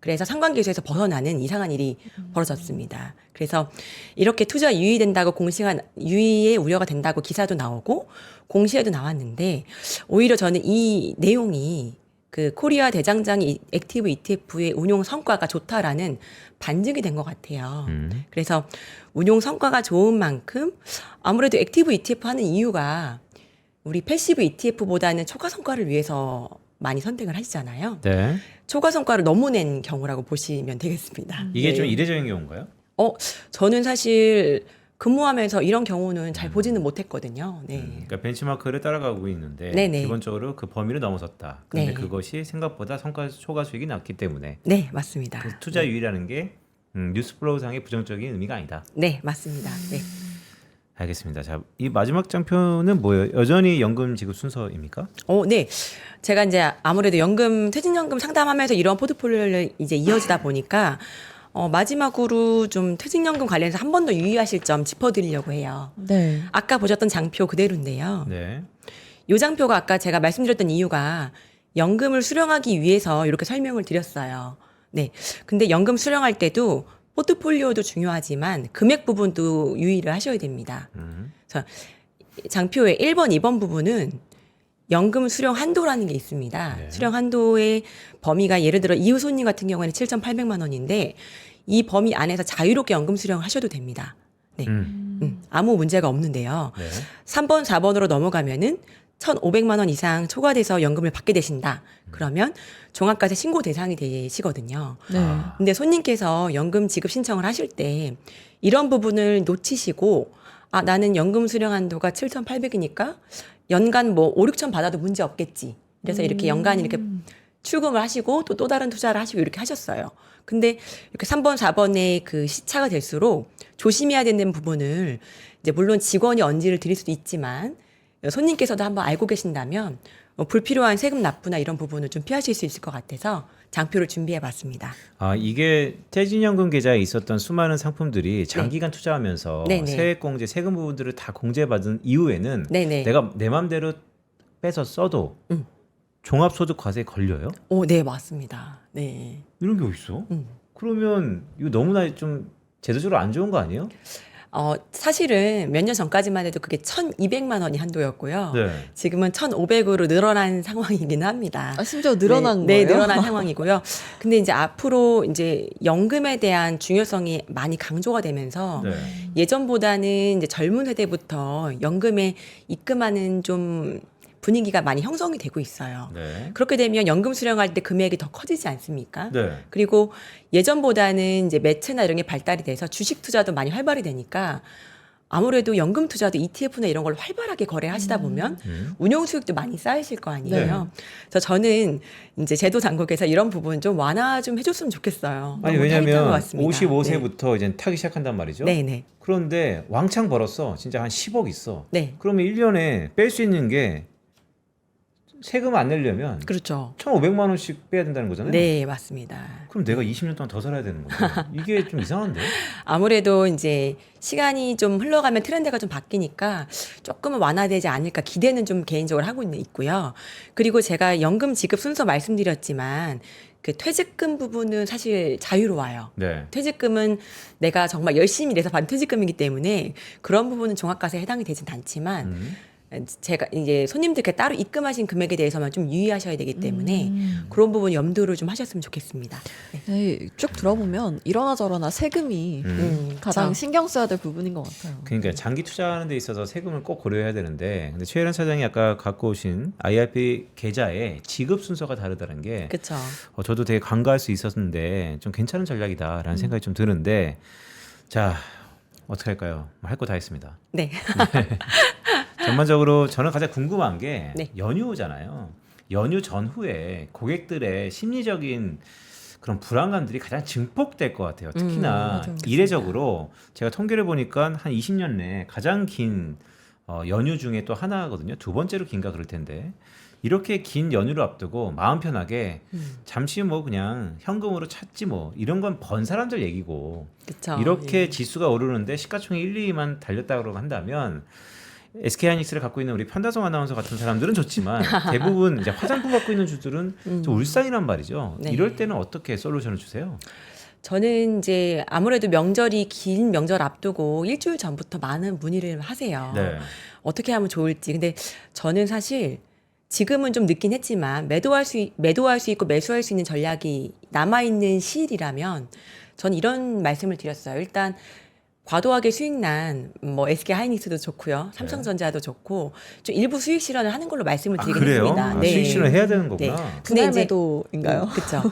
그래서 상관계수에서 벗어나는 이상한 일이 벌어졌습니다. 그래서 이렇게 투자 유의된다고 유의의 우려가 된다고 기사도 나오고 공시에도 나왔는데, 오히려 저는 이 내용이 그 코리아 대장장이 액티브 ETF의 운용 성과가 좋다라는 반증이 된 것 같아요. 그래서 운용 성과가 좋은 만큼 아무래도 액티브 ETF 하는 이유가 우리 패시브 ETF보다는 초과 성과를 위해서 많이 선택을 하시잖아요. 네. 초과 성과를 너무 낸 경우라고 보시면 되겠습니다. 이게 네. 좀 이례적인 경우인가요? 저는 사실 근무하면서 이런 경우는 잘 보지는 못했거든요. 네. 그러니까 벤치마크를 따라가고 있는데 네네. 기본적으로 그 범위를 넘어섰다. 근데 네. 그것이 생각보다 초과 수익이 낮기 때문에 네, 맞습니다. 그래서 투자 유의라는 게 뉴스플로우상의 부정적인 의미가 아니다. 네, 맞습니다. 네. 알겠습니다. 자, 이 마지막 장표는 뭐예요? 여전히 연금 지급 순서입니까? 네. 제가 이제 아무래도 퇴직연금 상담하면서 이런 포트폴리오를 이제 이어지다 보니까 마지막으로 좀 퇴직연금 관련해서 한 번 더 유의하실 점 짚어드리려고 해요. 네. 아까 보셨던 장표 그대로인데요. 네. 이 장표가 아까 제가 말씀드렸던 이유가 연금을 수령하기 위해서 이렇게 설명을 드렸어요. 네. 근데 연금 수령할 때도 포트폴리오도 중요하지만 금액 부분도 유의를 하셔야 됩니다. 그래서 장표의 1번, 2번 부분은 연금 수령 한도라는 게 있습니다. 네. 수령 한도의 범위가 예를 들어 이후 손님 같은 경우에는 7,800만 원인데 이 범위 안에서 자유롭게 연금 수령을 하셔도 됩니다. 네. 아무 문제가 없는데요. 네. 3번, 4번으로 넘어가면은 1,500만 원 이상 초과돼서 연금을 받게 되신다. 그러면 종합과세 신고 대상이 되시거든요. 네. 근데 손님께서 연금 지급 신청을 하실 때 이런 부분을 놓치시고 나는 연금 수령 한도가 7,800이니까 연간 뭐 5, 6천 받아도 문제 없겠지. 그래서 이렇게 연간 이렇게 출금을 하시고 또 다른 투자를 하시고 이렇게 하셨어요. 근데 이렇게 3번, 4번의 그 시차가 될수록 조심해야 되는 부분을 이제 물론 직원이 언지를 드릴 수도 있지만 손님께서도 한번 알고 계신다면 불필요한 세금 납부나 이런 부분을 좀 피하실 수 있을 것 같아서 장표를 준비해봤습니다. 아, 이게 퇴직연금 계좌에 있었던 수많은 상품들이 장기간 투자하면서 네네. 세액공제, 세금 부분들을 다 공제받은 이후에는 네네. 내가 내 맘대로 빼서 써도 종합소득과세에 걸려요? 오, 네, 맞습니다. 네. 이런 게 어딨어? 그러면 이거 너무나 좀 제도적으로 안 좋은 거 아니에요? 사실은 몇 년 전까지만 해도 그게 1,200만 원이 한도였고요. 네. 지금은 1,500으로 늘어난 상황이긴 합니다. 심지어 늘어난 네, 거예요? 네, 늘어난 상황이고요. 근데 이제 앞으로 이제 연금에 대한 중요성이 많이 강조가 되면서 네. 예전보다는 이제 젊은 세대부터 연금에 입금하는 좀 분위기가 많이 형성이 되고 있어요. 네. 그렇게 되면 연금 수령할 때 금액이 더 커지지 않습니까? 네. 그리고 예전보다는 이제 매체나 이런 게 발달이 돼서 주식 투자도 많이 활발이 되니까 아무래도 연금 투자도 ETF나 이런 걸 활발하게 거래하시다 보면 운용 수익도 많이 쌓이실 거 아니에요. 그래서 저는 이제 제도 당국에서 이런 부분 좀 완화 좀 해줬으면 좋겠어요. 아니 너무 타이트한 것 왜냐면 같습니다. 55세부터 이제 타기 시작한단 말이죠. 네, 네, 그런데 왕창 벌었어. 진짜 한 10억 있어. 네, 그러면 1년에 뺄 수 있는 게 세금 안 내려면 그렇죠. 1,500만 원씩 빼야 된다는 거잖아요. 네, 맞습니다. 그럼 내가 20년 동안 더 살아야 되는 건데 이게 좀 이상한데? 아무래도 이제 시간이 좀 흘러가면 트렌드가 좀 바뀌니까 조금은 완화되지 않을까 기대는 좀 개인적으로 하고 있고요. 그리고 제가 연금 지급 순서 말씀드렸지만 그 퇴직금 부분은 사실 자유로워요. 네. 퇴직금은 내가 정말 열심히 내서 받은 퇴직금이기 때문에 그런 부분은 종합과세에 해당이 되진 않지만 제가 이제 손님들께 따로 입금하신 금액에 대해서만 좀 유의하셔야 되기 때문에 그런 부분 염두를 좀 하셨으면 좋겠습니다. 네. 네, 쭉 들어보면 이러나 저러나 세금이 가장 그쵸. 신경 써야 될 부분인 것 같아요. 그러니까 장기 투자하는 데 있어서 세금을 꼭 고려해야 되는데 근데 최혜란 차장이 아까 갖고 오신 IRP 계좌의 지급 순서가 다르다는 게 그렇죠. 저도 되게 간과할 수 있었는데 좀 괜찮은 전략이다라는 생각이 좀 드는데 자 어떻게 할까요? 할 거 다 했습니다. 네. 전반적으로 저는 가장 궁금한 게 네. 연휴잖아요. 연휴 전후에 고객들의 심리적인 그런 불안감들이 가장 증폭될 것 같아요. 특히나 맞아요. 이례적으로 제가 통계를 보니까 한 20년 내 가장 긴 연휴 중에 또 하나거든요. 두 번째로 긴가 그럴 텐데 이렇게 긴 연휴를 앞두고 마음 편하게 잠시 뭐 그냥 현금으로 찾지 뭐 이런 건 번 사람들 얘기고 그렇죠. 이렇게 지수가 오르는데 시가총액 1, 2위만 달렸다고 한다면 SK하이닉스를 갖고 있는 우리 편다송 아나운서 같은 사람들은 좋지만 대부분 이제 화장품 갖고 있는 주들은 좀 울상이란 말이죠. 네. 이럴 때는 어떻게 솔루션을 주세요? 저는 이제 아무래도 명절이 긴 명절 앞두고 일주일 전부터 많은 문의를 하세요. 네. 어떻게 하면 좋을지. 근데 저는 사실 지금은 좀 늦긴 했지만 매도할 수 있고 매수할 수 있는 전략이 남아있는 시일이라면 저는 이런 말씀을 드렸어요. 일단 과도하게 수익난 뭐 SK 하이닉스도 좋고요. 삼성전자도 좋고 좀 일부 수익 실현을 하는 걸로 말씀을 드리긴 그래요? 했습니다. 수익 실현 해야 되는 거구나. 근데 분할 이제 매도인가요? 그렇죠.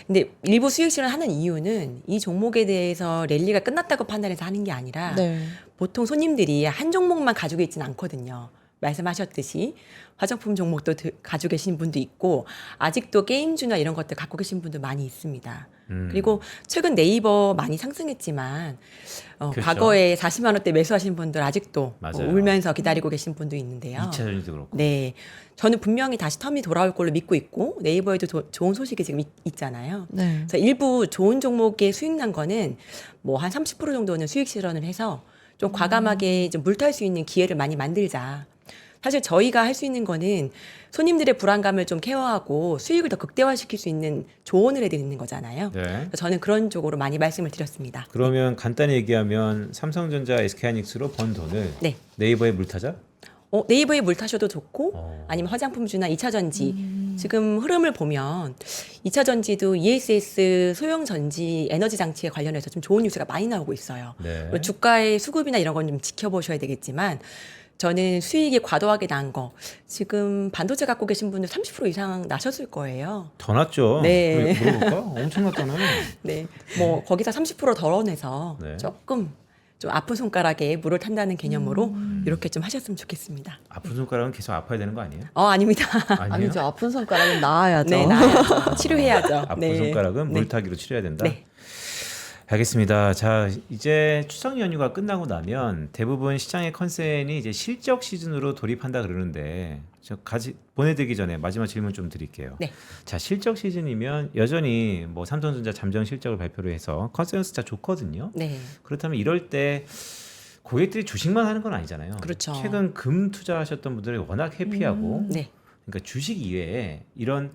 근데 일부 수익 실현 하는 이유는 이 종목에 대해서 랠리가 끝났다고 판단해서 하는 게 아니라 네. 보통 손님들이 한 종목만 가지고 있지는 않거든요. 말씀하셨듯이 화장품 종목도 가지고 계신 분도 있고 아직도 게임주나 이런 것들 갖고 계신 분도 많이 있습니다. 그리고 최근 네이버 많이 상승했지만 그렇죠. 과거에 40만 원대 매수하신 분들 아직도 맞아요. 울면서 기다리고 계신 분도 있는데요. 2차전지도 그렇고. 네, 저는 분명히 다시 텀이 돌아올 걸로 믿고 있고 네이버에도 좋은 소식이 지금 있잖아요. 네. 그래서 일부 좋은 종목의 수익 난 거는 뭐 한 30% 정도는 수익 실현을 해서 좀 과감하게 좀 물탈 수 있는 기회를 많이 만들자. 사실 저희가 할 수 있는 거는 손님들의 불안감을 좀 케어하고 수익을 더 극대화시킬 수 있는 조언을 해드리는 거잖아요. 네. 그래서 저는 그런 쪽으로 많이 말씀을 드렸습니다. 그러면 간단히 얘기하면 삼성전자, SK하이닉스로 번 돈을 네. 네이버에 물타자? 네이버에 물타셔도 좋고 아니면 화장품주나 2차전지 지금 흐름을 보면 2차전지도 ESS 소형전지 에너지 장치에 관련해서 좀 좋은 뉴스가 많이 나오고 있어요. 네. 주가의 수급이나 이런 건 좀 지켜보셔야 되겠지만 저는 수익이 과도하게 난 거 지금 반도체 갖고 계신 분들 30% 이상 나셨을 거예요. 더 났죠. 네. 물어볼까? 엄청 났잖아요. 네, 뭐 거기서 30% 덜어내서 네. 조금 좀 아픈 손가락에 물을 탄다는 개념으로 이렇게 좀 하셨으면 좋겠습니다. 아픈 손가락은 계속 아파야 되는 거 아니에요? 아닙니다. 아니에요? 아니죠. 아픈 손가락은 나아야죠. 네, 나야죠. 치료해야죠. 아픈 네. 손가락은 네. 물타기로 치료해야 된다. 네. 알겠습니다. 자, 이제 추석 연휴가 끝나고 나면 대부분 시장의 컨센이 이제 실적 시즌으로 돌입한다 그러는데 저 보내드리기 전에 마지막 질문 좀 드릴게요. 네. 자, 실적 시즌이면 여전히 뭐 삼성전자 잠정 실적을 발표를 해서 컨센서스가 좋거든요. 네. 그렇다면 이럴 때 고객들이 주식만 하는 건 아니잖아요. 그렇죠. 최근 금 투자하셨던 분들이 워낙 해피하고 네. 그러니까 주식 이외에 이런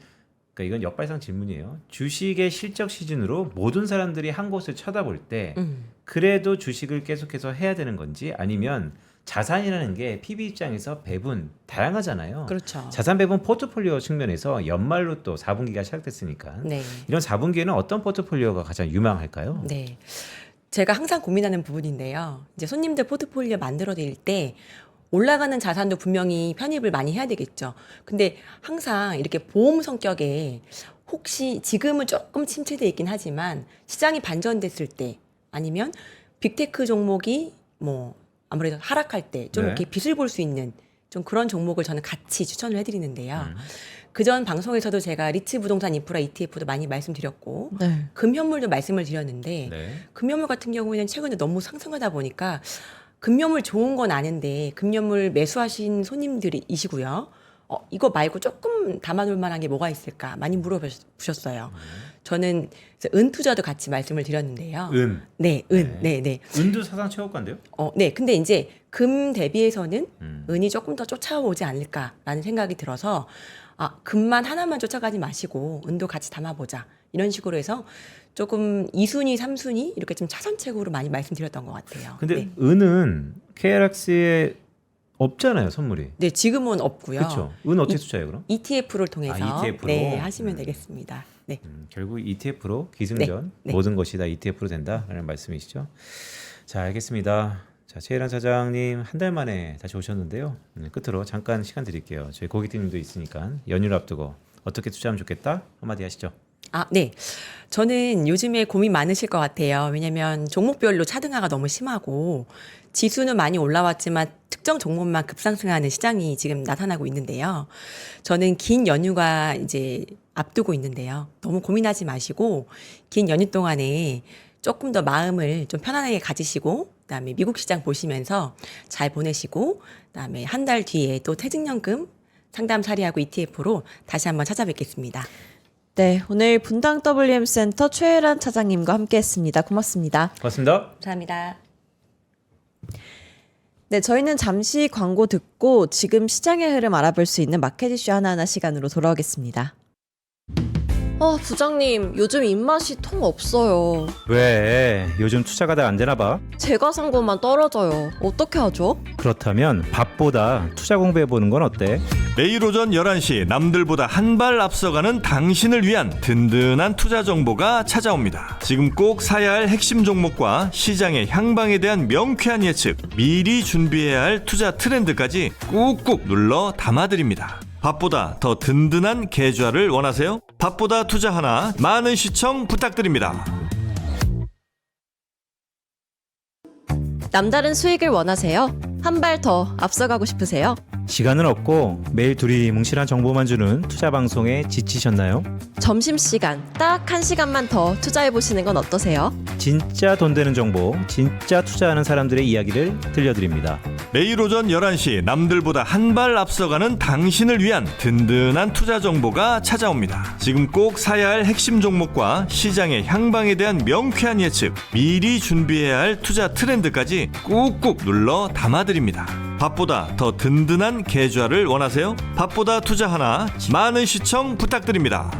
그러니까 이건 역발상 질문이에요. 주식의 실적 시즌으로 모든 사람들이 한 곳을 쳐다볼 때 그래도 주식을 계속해서 해야 되는 건지 아니면 자산이라는 게 PB 입장에서 배분 다양하잖아요. 그렇죠. 자산 배분 포트폴리오 측면에서 연말로 또 4분기가 시작됐으니까 네. 이런 4분기에는 어떤 포트폴리오가 가장 유망할까요? 네. 제가 항상 고민하는 부분인데요. 이제 손님들 포트폴리오 만들어 드릴 때 올라가는 자산도 분명히 편입을 많이 해야 되겠죠. 근데 항상 이렇게 보험 성격에 혹시 지금은 조금 침체돼 있긴 하지만 시장이 반전됐을 때 아니면 빅테크 종목이 뭐 아무래도 하락할 때 좀 네. 이렇게 빛을 볼 수 있는 좀 그런 종목을 저는 같이 추천을 해드리는데요. 그전 방송에서도 제가 리츠 부동산 인프라 ETF도 많이 말씀드렸고 네. 금현물도 말씀을 드렸는데 네. 금연물 같은 경우에는 최근에 너무 상승하다 보니까 금연물 좋은 건 아는데 금연물 매수하신 손님들이시고요. 이거 말고 조금 담아둘 만한 게 뭐가 있을까 많이 물어보셨어요. 저는 은 투자도 같이 말씀을 드렸는데요. 은. 네, 은. 네, 네. 은도 사상 최고가인데요? 네. 근데 이제 금 대비해서는 음. 은이 조금 더 쫓아오지 않을까라는 생각이 들어서 금만 하나만 쫓아가지 마시고 은도 같이 담아보자. 이런 식으로 해서 조금 2순위, 3순위 이렇게 좀 차선책으로 많이 말씀드렸던 것 같아요. 근데 네. 은은 KRX에 없잖아요, 선물이. 네, 지금은 없고요. 그렇죠. 은 어떻게 투자해요, 그럼? ETF를 통해서 ETF로? 네, 하시면 되겠습니다. 네. 결국 ETF로 기승전 네, 네. 모든 것이 다 ETF로 된다라는 말씀이시죠. 자, 알겠습니다. 자, 최일환 사장님 한 달 만에 다시 오셨는데요. 끝으로 잠깐 시간 드릴게요. 저희 고객님도 있으니까 연휴를 앞두고 어떻게 투자하면 좋겠다 한마디 하시죠. 네. 저는 요즘에 고민 많으실 것 같아요. 왜냐면 종목별로 차등화가 너무 심하고 지수는 많이 올라왔지만 특정 종목만 급상승하는 시장이 지금 나타나고 있는데요. 저는 긴 연휴가 이제 앞두고 있는데요. 너무 고민하지 마시고 긴 연휴 동안에 조금 더 마음을 좀 편안하게 가지시고 그다음에 미국 시장 보시면서 잘 보내시고 그다음에 한 달 뒤에 또 퇴직연금 상담 사례하고 ETF로 다시 한번 찾아뵙겠습니다. 네, 오늘 분당 WM 센터 최혜란 차장님과 함께했습니다. 고맙습니다. 고맙습니다. 감사합니다. 네, 저희는 잠시 광고 듣고 지금 시장의 흐름 알아볼 수 있는 마켓 이슈 하나하나 시간으로 돌아오겠습니다. 부장님, 요즘 입맛이 통 없어요. 왜? 요즘 투자가 다 안 되나 봐? 제가 산 것만 떨어져요. 어떻게 하죠? 그렇다면 밥보다 투자 공부해보는 건 어때? 매일 오전 11시 남들보다 한 발 앞서가는 당신을 위한 든든한 투자 정보가 찾아옵니다. 지금 꼭 사야 할 핵심 종목과 시장의 향방에 대한 명쾌한 예측, 미리 준비해야 할 투자 트렌드까지 꾹꾹 눌러 담아드립니다. 밥보다 더 든든한 계좌를 원하세요? 밥보다 투자 하나 많은 시청 부탁드립니다. 남다른 수익을 원하세요? 한 발 더 앞서가고 싶으세요? 시간은 없고 매일 두리뭉실한 정보만 주는 투자 방송에 지치셨나요? 점심시간 딱 1시간만 더 투자해보시는 건 어떠세요? 진짜 돈 되는 정보, 진짜 투자하는 사람들의 이야기를 들려드립니다. 매일 오전 11시 남들보다 한 발 앞서가는 당신을 위한 든든한 투자 정보가 찾아옵니다. 지금 꼭 사야 할 핵심 종목과 시장의 향방에 대한 명쾌한 예측, 미리 준비해야 할 투자 트렌드까지 꾹꾹 눌러 담아드립니다. 밥보다 더 든든한 계좌를 원하세요? 밥보다 투자 하나 많은 시청 부탁드립니다.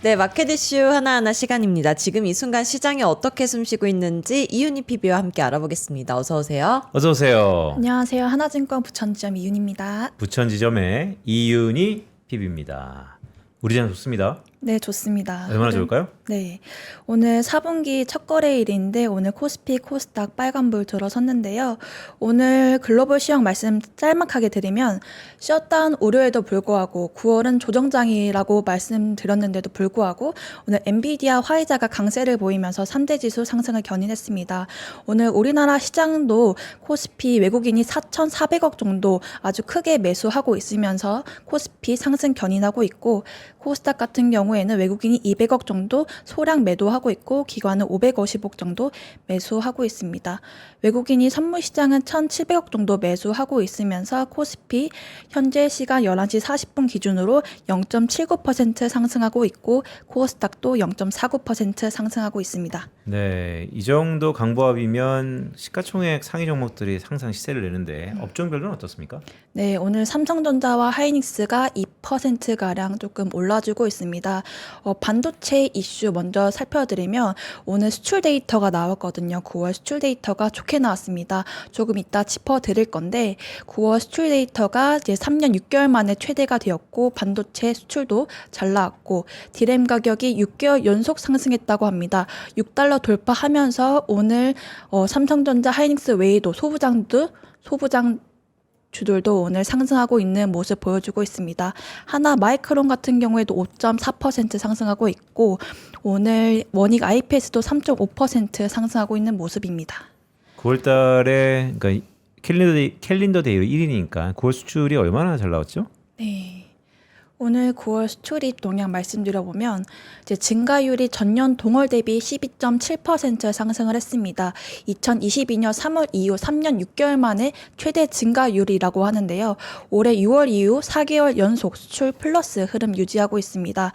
네, 마켓 이슈 하나하나 시간입니다. 지금 이 순간 시장이 어떻게 숨쉬고 있는지 이윤희 PB와 함께 알아보겠습니다. 어서 오세요. 어서 오세요. 안녕하세요. 하나증권 부천지점 이윤입니다. 부천지점의 이윤희 PB입니다. 우리 장 좋습니다. 네, 좋습니다. 얼마나 좋을까요? 네. 오늘 4분기 첫 거래일인데 오늘 코스피, 코스닥 빨간불 들어섰는데요. 오늘 글로벌 시황 말씀 짤막하게 드리면 셧다운 우려에도 불구하고 9월은 조정장이라고 말씀드렸는데도 불구하고 오늘 엔비디아, 화이자가 강세를 보이면서 3대 지수 상승을 견인했습니다. 오늘 우리나라 시장도 코스피 외국인이 4,400억 정도 아주 크게 매수하고 있으면서 코스피 상승 견인하고 있고 코스닥 같은 경우에는 외국인이 200억 정도 소량 매도하고 있고 기관은 550억 정도 매수하고 있습니다. 외국인이 선물 시장은 1,700억 정도 매수하고 있으면서 코스피 현재 시간 11시 40분 기준으로 0.79% 상승하고 있고 코스닥도 0.49% 상승하고 있습니다. 네, 이 정도 강보합이면 시가총액 상위 종목들이 항상 시세를 내는데 업종별로는 어떻습니까? 네, 오늘 삼성전자와 하이닉스가 2%가량 조금 올라주고 있습니다. 반도체 이슈 먼저 살펴드리면 오늘 수출 데이터가 나왔거든요. 9월 수출 데이터가 좋게 나왔습니다. 조금 이따 짚어드릴 건데 9월 수출 데이터가 이제 3년 6개월 만에 최대가 되었고 반도체 수출도 잘 나왔고 디램 가격이 6개월 연속 상승했다고 합니다. 6달러 돌파하면서 오늘 삼성전자, 하이닉스 외에도 소부장 주들도 오늘 상승하고 있는 모습 보여주고 있습니다. 하나 마이크론 같은 경우에도 5.4% 상승하고 있고 오늘 원익 IPS도 3.5% 상승하고 있는 모습입니다. 9월 달에 그러니까 캘린더 데이로 1위니까 9월 수출이 얼마나 잘 나왔죠? 네. 오늘 9월 수출입 동향 말씀드려보면 이제 증가율이 전년 동월 대비 12.7% 상승을 했습니다. 2022년 3월 이후 3년 6개월 만에 최대 증가율이라고 하는데요. 올해 6월 이후 4개월 연속 수출 플러스 흐름 유지하고 있습니다.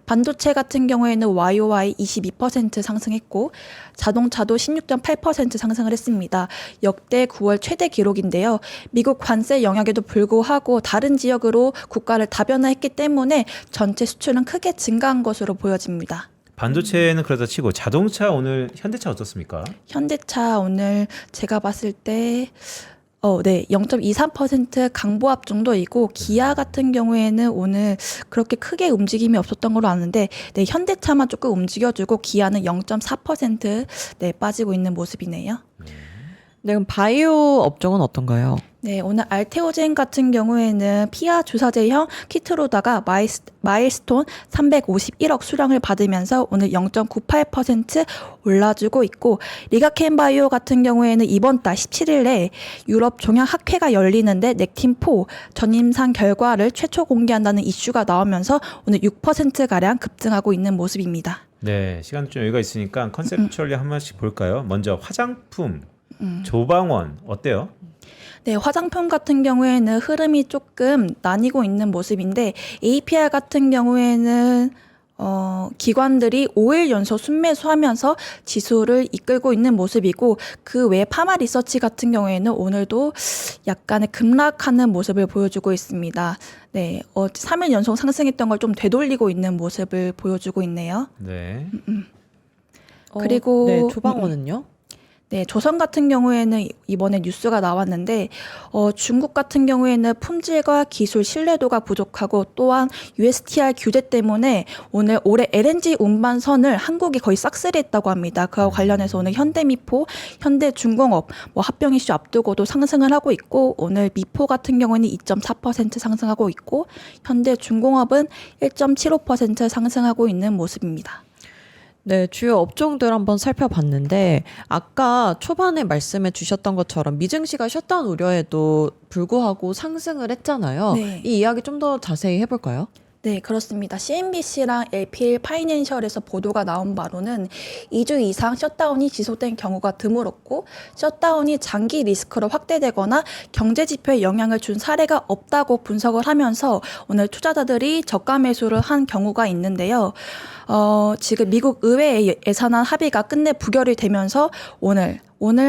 반도체 같은 경우에는 YOY 22% 상승했고 자동차도 16.8% 상승을 했습니다. 역대 9월 최대 기록인데요. 미국 관세 영향에도 불구하고 다른 지역으로 국가를 다변화했기 때문에 전체 수출은 크게 증가한 것으로 보여집니다. 반도체는 그러다 치고 자동차 오늘 현대차 어떻습니까? 현대차 오늘 제가 봤을 때 0.23% 강보합 정도이고 기아 같은 경우에는 오늘 그렇게 크게 움직임이 없었던 걸로 아는데 현대차만 조금 움직여주고 기아는 0.4% 빠지고 있는 모습이네요. 네, 그럼 바이오 업종은 어떤가요? 네, 오늘 알테오젠 같은 경우에는 피하 주사제형 키트로다가 마일스톤 351억 수량을 받으면서 오늘 0.98% 올라주고 있고 리가켄바이오 같은 경우에는 이번 달 17일에 유럽 종양학회가 열리는데 넥틴4 전임상 결과를 최초 공개한다는 이슈가 나오면서 오늘 6%가량 급등하고 있는 모습입니다. 네, 시간 좀 여유가 있으니까 컨셉츄얼리 한 번씩 볼까요? 먼저 화장품, 조방원 어때요? 네, 화장품 같은 경우에는 흐름이 조금 나뉘고 있는 모습인데 APR 같은 경우에는 기관들이 5일 연속 순매수하면서 지수를 이끌고 있는 모습이고 그 외에 파마 리서치 같은 경우에는 오늘도 약간의 급락하는 모습을 보여주고 있습니다. 네, 3일 연속 상승했던 걸 좀 되돌리고 있는 모습을 보여주고 있네요. 네. 그리고 네, 조방원은요? 네, 조선 같은 경우에는 이번에 뉴스가 나왔는데 중국 같은 경우에는 품질과 기술 신뢰도가 부족하고 또한 USTR 규제 때문에 오늘 올해 LNG 운반선을 한국이 거의 싹쓸이했다고 합니다. 그와 관련해서 오늘 현대미포, 현대중공업 합병 이슈 앞두고도 상승을 하고 있고 오늘 미포 같은 경우는 2.4% 상승하고 있고 현대중공업은 1.75% 상승하고 있는 모습입니다. 네, 주요 업종들 한번 살펴봤는데 아까 초반에 말씀해 주셨던 것처럼 미증시가 셧다운 우려에도 불구하고 상승을 했잖아요. 네. 이 이야기 좀 더 자세히 해볼까요? 네, 그렇습니다. CNBC랑 LPL 파이낸셜에서 보도가 나온 바로는 2주 이상 셧다운이 지속된 경우가 드물었고 셧다운이 장기 리스크로 확대되거나 경제 지표에 영향을 준 사례가 없다고 분석을 하면서 오늘 투자자들이 저가 매수를 한 경우가 있는데요. 지금 미국 의회의 예산안 합의가 끝내 부결이 되면서 오늘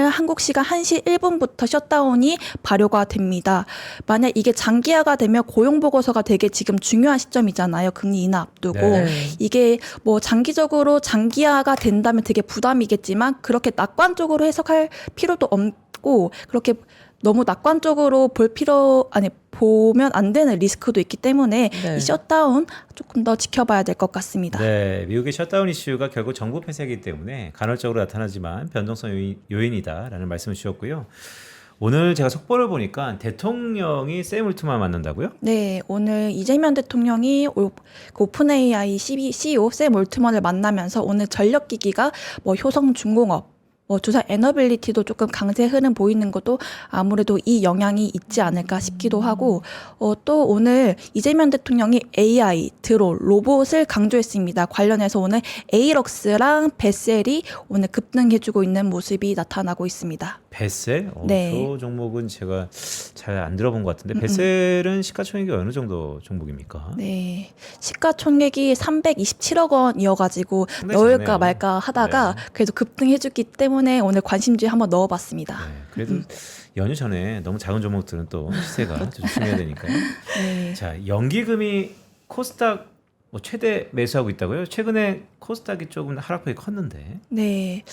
한국 시간 1시 1분부터 셧다운이 발효가 됩니다. 만약 이게 장기화가 되면 고용보고서가 되게 지금 중요한 시점이잖아요. 금리 인하 앞두고. 네. 이게 뭐 장기적으로 장기화가 된다면 되게 부담이겠지만 그렇게 낙관적으로 해석할 필요도 없고 그렇게 너무 낙관적으로 보면 안 되는 리스크도 있기 때문에 네. 이 셧다운 조금 더 지켜봐야 될 것 같습니다. 네, 미국의 셧다운 이슈가 결국 정부 폐쇄이기 때문에 간헐적으로 나타나지만 변동성 요인이다라는 말씀을 주셨고요. 오늘 제가 속보를 보니까 대통령이 샘 울트만 만난다고요? 네, 오늘 이재명 대통령이 그 오픈AI CEO 샘 올트먼을 만나면서 오늘 전력기기가 뭐 효성중공업, 뭐 주사 에너빌리티도 조금 강세 흐름 보이는 것도 아무래도 이 영향이 있지 않을까 싶기도 하고 또 오늘 이재명 대통령이 AI, 드론, 로봇을 강조했습니다. 관련해서 오늘 에이럭스랑 베셀이 오늘 급등해주고 있는 모습이 나타나고 있습니다. 베셀? 네. 저 종목은 제가 잘 안 들어본 것 같은데 베셀은 시가총액이 어느 정도 종목입니까? 네, 시가총액이 327억 원이어가지고 상당히 넣을까 작네요. 말까 하다가 네. 그래도 급등해주기 때문에 오늘 관심주에 한번 넣어봤습니다. 네, 그래도 연휴 전에 너무 작은 종목들은 또 시세가 좀 조심해야 되니까요. 네. 자, 연기금이 코스닥 뭐 최대 매수하고 있다고요? 최근에 코스닥이 조금 하락폭이 컸는데. 네.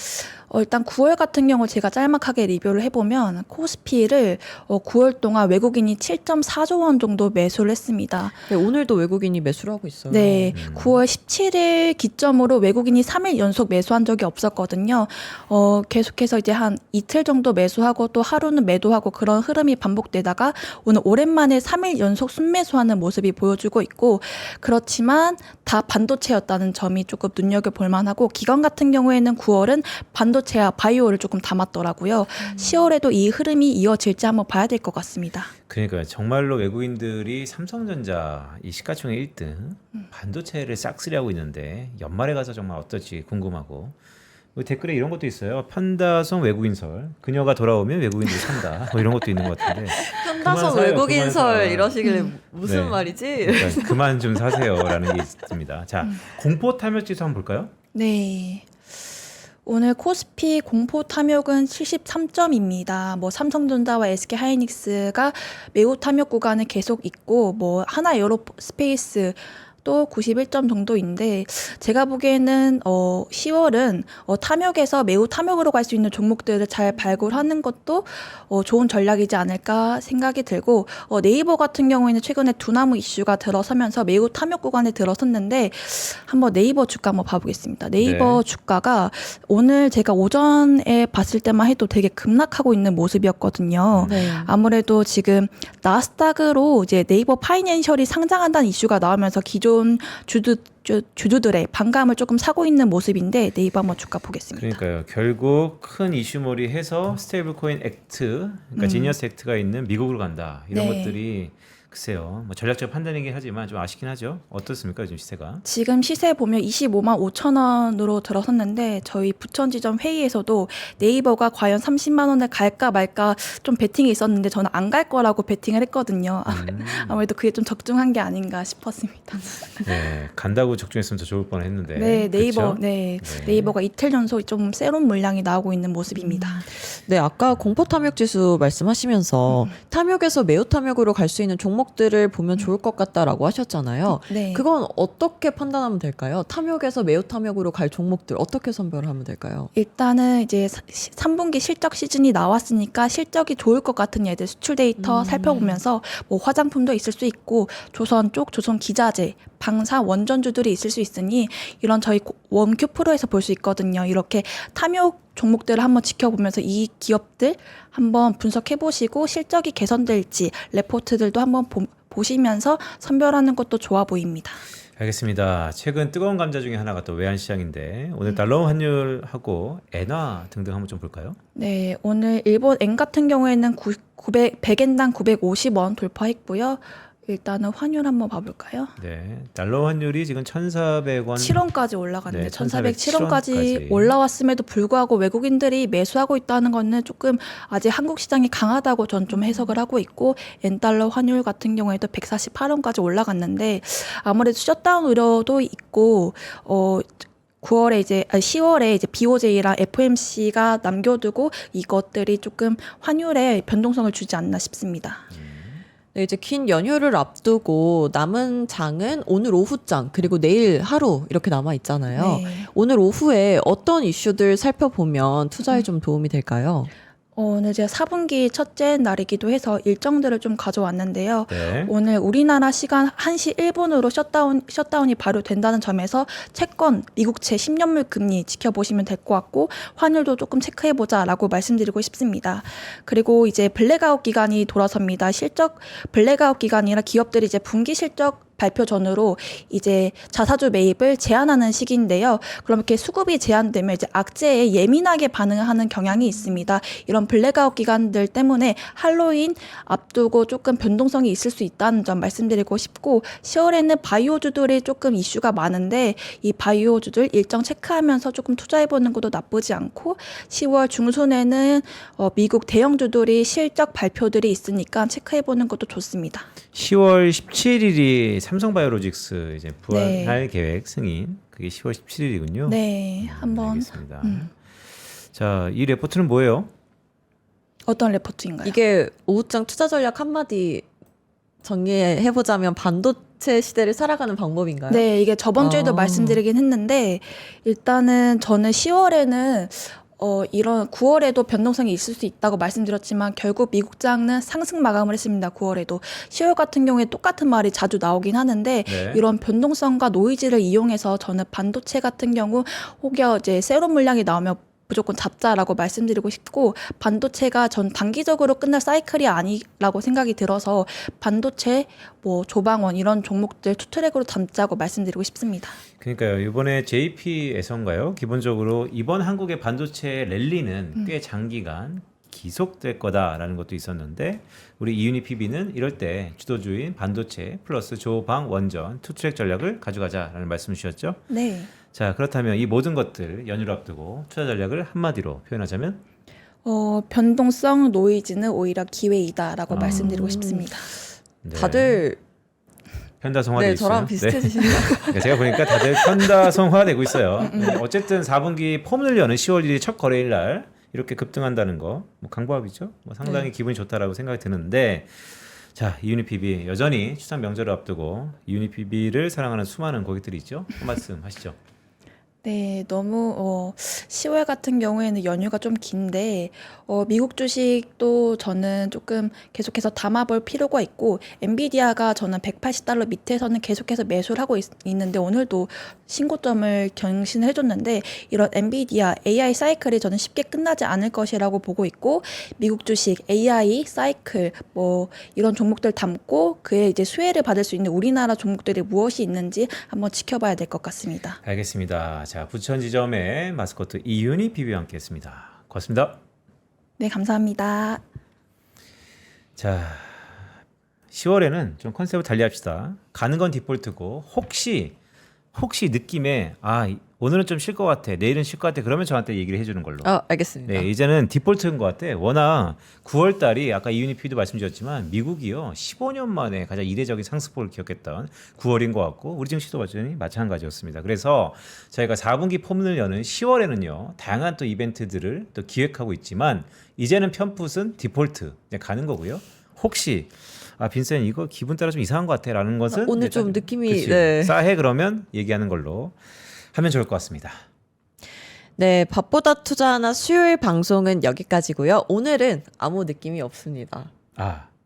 일단 9월 같은 경우 제가 짤막하게 리뷰를 해보면 코스피를 9월 동안 외국인이 7.4조 원 정도 매수를 했습니다. 네, 오늘도 외국인이 매수를 하고 있어요. 네, 9월 17일 기점으로 외국인이 3일 연속 매수한 적이 없었거든요. 계속해서 이제 한 이틀 정도 매수하고 또 하루는 매도하고 그런 흐름이 반복되다가 오늘 오랜만에 3일 연속 순매수하는 모습이 보여주고 있고 그렇지만 다 반도체였다는 점이 조금 눈여겨볼 만하고 기관 같은 경우에는 9월은 반도체와 바이오를 조금 담았더라고요. 10월에도 이 흐름이 이어질지 한번 봐야 될 것 같습니다. 그러니까요. 정말로 외국인들이 삼성전자 이 시가총액 1등 반도체를 싹쓸이하고 있는데 연말에 가서 정말 어떨지 궁금하고 뭐 댓글에 이런 것도 있어요. 판다송 외국인설 그녀가 돌아오면 외국인들이 산다 뭐 이런 것도 있는 것 같은데 현다성 그만 사요, 외국인설 그만 사. 이러시길래 무슨 네. 말이지? 그러니까 그만 좀 사세요라는 게 있습니다. 자, 공포 탐욕 지수 한번 볼까요? 네. 오늘 코스피 공포 탐욕은 73점입니다. 뭐 삼성전자와 SK 하이닉스가 매우 탐욕 구간에 계속 있고 뭐 하나 에어로스페이스 또 91점 정도인데 제가 보기에는 10월은 탐욕에서 매우 탐욕으로 갈 수 있는 종목들을 잘 발굴하는 것도 좋은 전략이지 않을까 생각이 들고 네이버 같은 경우에는 최근에 두나무 이슈가 들어서면서 매우 탐욕 구간에 들어섰는데 한번 네이버 주가 한번 봐보겠습니다. 네이버 네. 주가가 오늘 제가 오전에 봤을 때만 해도 되게 급락하고 있는 모습이었거든요. 네. 아무래도 지금 나스닥으로 이제 네이버 파이낸셜이 상장한다는 이슈가 나오면서 기존 주주들의 반감을 조금 사고 있는 모습인데 네이버 한번 주가 보겠습니다. 그러니까요. 결국 큰 이슈몰이 해서 스테이블 코인 액트, 그러니까 지니어스 액트가 있는 미국으로 간다. 이런 네. 것들이 글쎄요. 뭐 전략적 판단이긴 하지만 좀 아쉽긴 하죠. 어떻습니까? 지금 시세가? 지금 시세 보면 25만 5천 원으로 들어섰는데 저희 부천지점 회의에서도 네이버가 과연 30만 원을 갈까 말까 좀 베팅이 있었는데 저는 안 갈 거라고 베팅을 했거든요. 아무래도 그게 좀 적중한 게 아닌가 싶었습니다. 네, 간다고 적중했으면 더 좋을 뻔했는데. 네, 네이버, 그쵸? 네, 네. 네이버가 이틀 연속 좀 새로운 물량이 나오고 있는 모습입니다. 네, 아까 공포 탐욕 지수 말씀하시면서 탐욕에서 매우 탐욕으로 갈 수 있는 종목들을 보면 좋을 것 같다라고 하셨잖아요. 네. 그건 어떻게 판단하면 될까요? 탐욕에서 매우 탐욕으로 갈 종목들 어떻게 선별하면 될까요? 일단은 이제 3분기 실적 시즌이 나왔으니까 실적이 좋을 것 같은 얘들 수출 데이터 살펴보면서 뭐 화장품도 있을 수 있고 조선 쪽, 조선 기자재, 방사 원전주들이 있을 수 있으니 이런 저희 원큐 프로에서 볼 수 있거든요. 이렇게 탐욕 종목들을 한번 지켜보면서 이 기업들 한번 분석해 보시고 실적이 개선될지 레포트들도 한번 보시면서 선별하는 것도 좋아 보입니다. 알겠습니다. 최근 뜨거운 감자 중에 하나가 또 외환시장인데 오늘 달러 환율하고 엔화 등등 한번 좀 볼까요? 네, 오늘 일본 엔 같은 경우에는 100엔당 950원 돌파했고요. 일단은 환율 한번 봐볼까요? 네, 달러 환율이 지금 1,400원 7원까지 올라갔는데 네, 1,407원까지 1,407원까지. 올라왔음에도 불구하고 외국인들이 매수하고 있다는 거는 조금 아직 한국 시장이 강하다고 전 좀 해석을 하고 있고 엔달러 환율 같은 경우에도 148원까지 올라갔는데 아무래도 셧다운 우려도 있고 10월에 이제 BOJ랑 FOMC가 남겨두고 이것들이 조금 환율에 변동성을 주지 않나 싶습니다. 네, 이제 긴 연휴를 앞두고 남은 장은 오늘 오후장 그리고 내일 하루 이렇게 남아 있잖아요. 네. 오늘 오후에 어떤 이슈들 살펴보면 투자에 좀 도움이 될까요? 오늘 제가 4분기 첫째 날이기도 해서 일정들을 좀 가져왔는데요. 네. 오늘 우리나라 시간 1시 1분으로 셧다운이 발효된다는 점에서 채권, 미국채 10년물 금리 지켜보시면 될 것 같고 환율도 조금 체크해보자라고 말씀드리고 싶습니다. 그리고 이제 블랙아웃 기간이 돌아섭니다. 블랙아웃 기간이라 기업들이 이제 분기 실적 발표 전으로 이제 자사주 매입을 제한하는 시기인데요. 그럼 이렇게 수급이 제한되면 이제 악재에 예민하게 반응하는 경향이 있습니다. 이런 블랙아웃 기간들 때문에 할로윈 앞두고 조금 변동성이 있을 수 있다는 점 말씀드리고 싶고 10월에는 바이오주들이 조금 이슈가 많은데 이 바이오주들 일정 체크하면서 조금 투자해보는 것도 나쁘지 않고 10월 중순에는 미국 대형주들이 실적 발표들이 있으니까 체크해보는 것도 좋습니다. 10월 17일이 삼성바이오로직스 이제 부활할 네. 계획 승인. 그게 10월 17일이군요. 네, 한번 알겠습니다. 자, 이 레포트는 뭐예요? 어떤 레포트인가요? 이게 오우짱 투자 전략 한마디 정리해보자면 반도체 시대를 살아가는 방법인가요? 네, 이게 저번 주에도 아. 말씀드리긴 했는데 일단은 저는 10월에는 이런 9월에도 변동성이 있을 수 있다고 말씀드렸지만 결국 미국장은 상승 마감을 했습니다. 9월에도 10월 같은 경우에 똑같은 말이 자주 나오긴 하는데 네. 이런 변동성과 노이즈를 이용해서 저는 반도체 같은 경우 혹여 이제 새로운 물량이 나오면 무조건 잡자라고 말씀드리고 싶고 반도체가 전 단기적으로 끝날 사이클이 아니라고 생각이 들어서 반도체, 뭐 조방원 이런 종목들 투트랙으로 담자고 말씀드리고 싶습니다. 그러니까요. 이번에 JP에서인가요? 기본적으로 이번 한국의 반도체 랠리는 꽤 장기간 지속될 거다라는 것도 있었는데 우리 이유니 PB는 이럴 때 주도주인 반도체 플러스 조방 원전 투트랙 전략을 가져가자라는 말씀 주셨죠. 네. 자, 그렇다면 이 모든 것들 연휴를 앞두고 투자 전략을 한마디로 표현하자면 변동성 노이즈는 오히려 기회이다라고 말씀드리고 싶습니다. 네. 다들 편다성화되고 네, 있어요. 저랑 비슷해지시네요. 네, 제가 보니까 다들 편다성화되고 있어요. 네, 어쨌든 4분기 폼을 여는 10월 1일 첫 거래일 날 이렇게 급등한다는 거 뭐 강보합이죠. 뭐 상당히 기분이 좋다라고 생각이 드는데 자, 이유니 PB 여전히 추석 명절을 앞두고 이유니 PB를 사랑하는 수많은 고객들이 있죠. 한 말씀 하시죠. 네, 너무 10월 같은 경우에는 연휴가 좀 긴데 미국 주식도 저는 조금 계속해서 담아볼 필요가 있고 엔비디아가 저는 180달러 밑에서는 계속해서 매수를 하고 있는데 오늘도 신고점을 경신을 해줬는데 이런 엔비디아 AI 사이클이 저는 쉽게 끝나지 않을 것이라고 보고 있고 미국 주식 AI 사이클 뭐 이런 종목들 담고 그에 이제 수혜를 받을 수 있는 우리나라 종목들이 무엇이 있는지 한번 지켜봐야 될 것 같습니다. 알겠습니다. 자, 부천지점의 마스코트 이유니 PB와 함께했습니다. 고맙습니다. 네, 감사합니다. 자, 10월에는 좀 컨셉을 달리합시다. 가는 건 디폴트고 혹시 느낌에 오늘은 좀 쉴 것 같아, 내일은 쉴 것 같아, 그러면 저한테 얘기를 해주는 걸로. 알겠습니다. 네, 이제는 디폴트인 것 같아. 워낙 9월 달이 아까 이유니 PD도 말씀드렸지만 미국이요 15년 만에 가장 이례적인 상승폭을 기록했던 9월인 것 같고 우리 증시도 마찬가지였습니다. 그래서 저희가 4분기 폼을 여는 10월에는요 다양한 또 이벤트들을 또 기획하고 있지만 이제는 편풋은 디폴트 이제 가는 거고요. 혹시 빈센 이거 기분 따라 좀 이상한 것 같아라는 것은 오늘 일단 좀 느낌이 그치, 네. 싸해 그러면 얘기하는 걸로 하면 좋을 것 같습니다. 네, 밥보다 투자하나 수요일 방송은 여기까지고요. 오늘은 아무 느낌이 없습니다.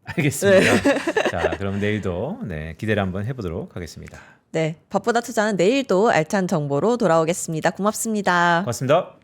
알겠습니다. 자, 그럼 내일도 기대를 한번 해보도록 하겠습니다. 네, 밥보다 투자는 내일도 알찬 정보로 돌아오겠습니다. 고맙습니다. 고맙습니다.